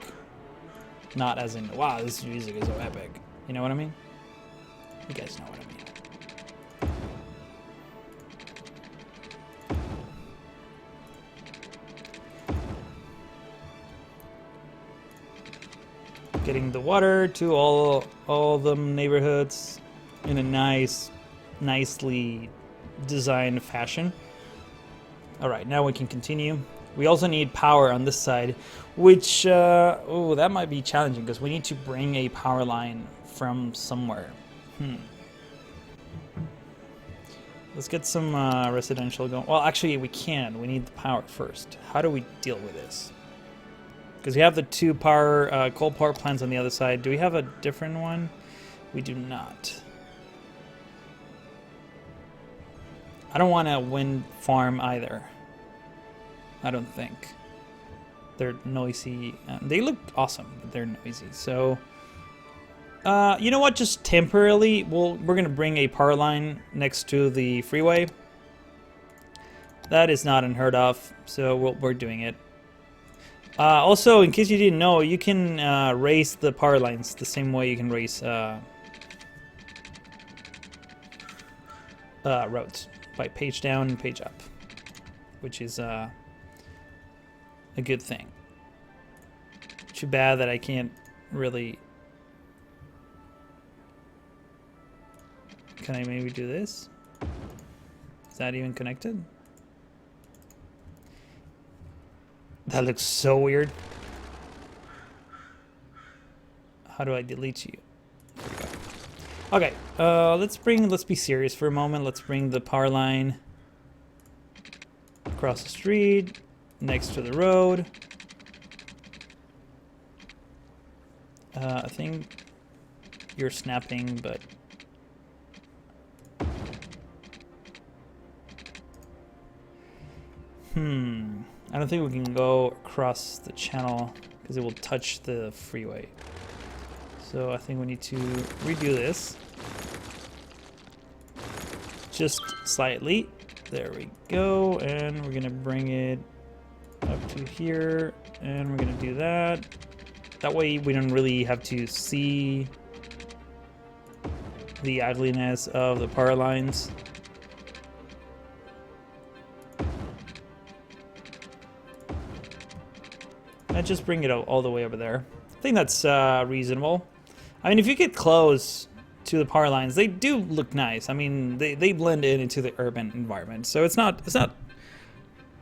Not as in, wow, this music is so epic. You know what I mean? You guys know what I mean. Getting the water to all the neighborhoods in a nicely designed fashion. All right, now we can continue. We also need power on this side, which oh, that might be challenging because we need to bring a power line from somewhere. Let's get some residential going. Well, actually, we can. We need the power first. How do we deal with this? Because we have the two coal power plants on the other side. Do we have a different one? We do not. I don't want a wind farm either. I don't think. They're noisy. They look awesome, but they're noisy. So, you know what? Just temporarily, we're gonna bring a power line next to the freeway. That is not unheard of, so we're doing it. Also, in case you didn't know, you can raise the power lines the same way you can raise roads by page down and page up, which is a good thing. Too bad that I can't really. Can I maybe do this? Is that even connected? That looks so weird. How do I delete you? There we go. Okay, let's be serious for a moment. Let's bring the power line across the street, next to the road. I think you're snapping, but I don't think we can go across the channel because it will touch the freeway. So I think we need to redo this. Just slightly. There we go. And we're going to bring it up to here. And we're going to do that. That way we don't really have to see the ugliness of the power lines. And just bring it all the way over there. I think that's reasonable. I mean, if you get close to the power lines, they do look nice. I mean, they blend in into the urban environment, so it's not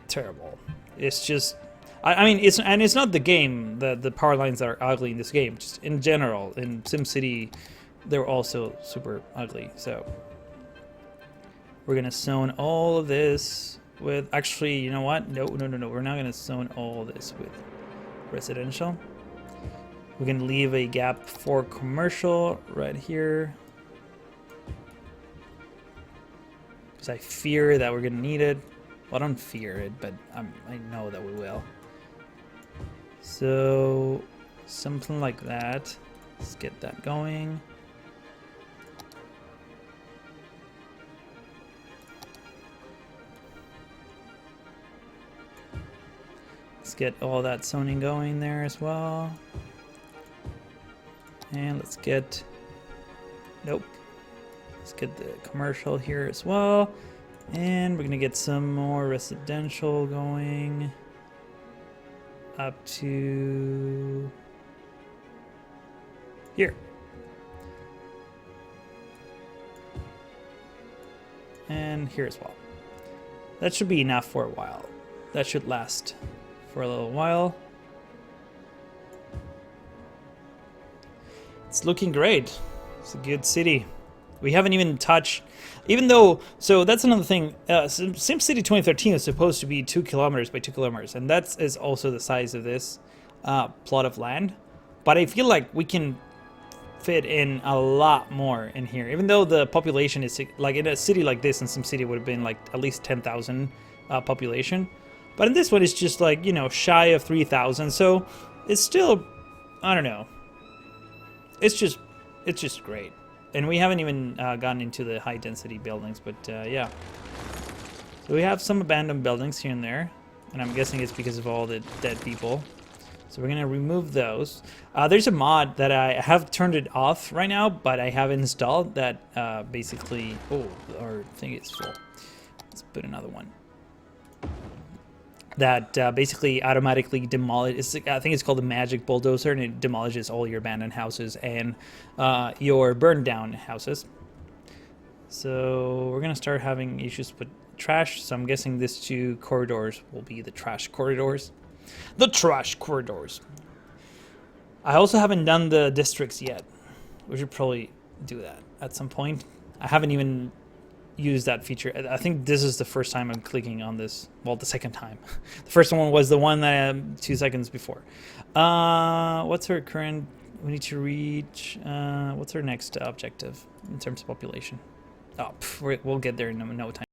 terrible. It's just, I mean, it's not the game. The power lines that are ugly in this game. Just in general, in SimCity, they're also super ugly. So we're gonna zone all of this with. Actually, you know what? No. We're not gonna zone all this with residential. We're gonna leave a gap for commercial right here because I fear that we're gonna need it. Well, I don't fear it, but I know that we will. So something like that. Let's get that going. Let's get all that zoning going there as well. And let's get, nope. Let's get the commercial here as well. And we're gonna get some more residential going up to here. And here as well. That should be enough for a while. That should last for a little while. It's looking great. It's a good city. We haven't even touched, even though, so that's another thing. SimCity 2013 is supposed to be 2 kilometers by 2 kilometers, and that is also the size of this plot of land. But I feel like we can fit in a lot more in here, even though the population is like in a city like this, in SimCity would have been like at least 10,000 population. But in this one, it's just like, you know, shy of 3,000. So it's still, I don't know. It's just great. And we haven't even gotten into the high density buildings, but yeah. So we have some abandoned buildings here and there. And I'm guessing it's because of all the dead people. So we're gonna remove those. There's a mod that I have turned it off right now, but I have installed that basically, oh, our thing is full. Let's put another one. That basically automatically demolishes, I think it's called the Magic Bulldozer, and it demolishes all your abandoned houses and your burned down houses. So we're gonna start having issues with trash, so I'm guessing these 2 corridors will be the trash corridors. The trash corridors. I also haven't done the districts yet. We should probably do that at some point. I haven't even used that feature. I think this is the first time I'm clicking on this. Well, the second time. The first one was the one that 2 seconds before. What's our current? We need to reach. What's our next objective in terms of population? Oh, we'll get there in no time.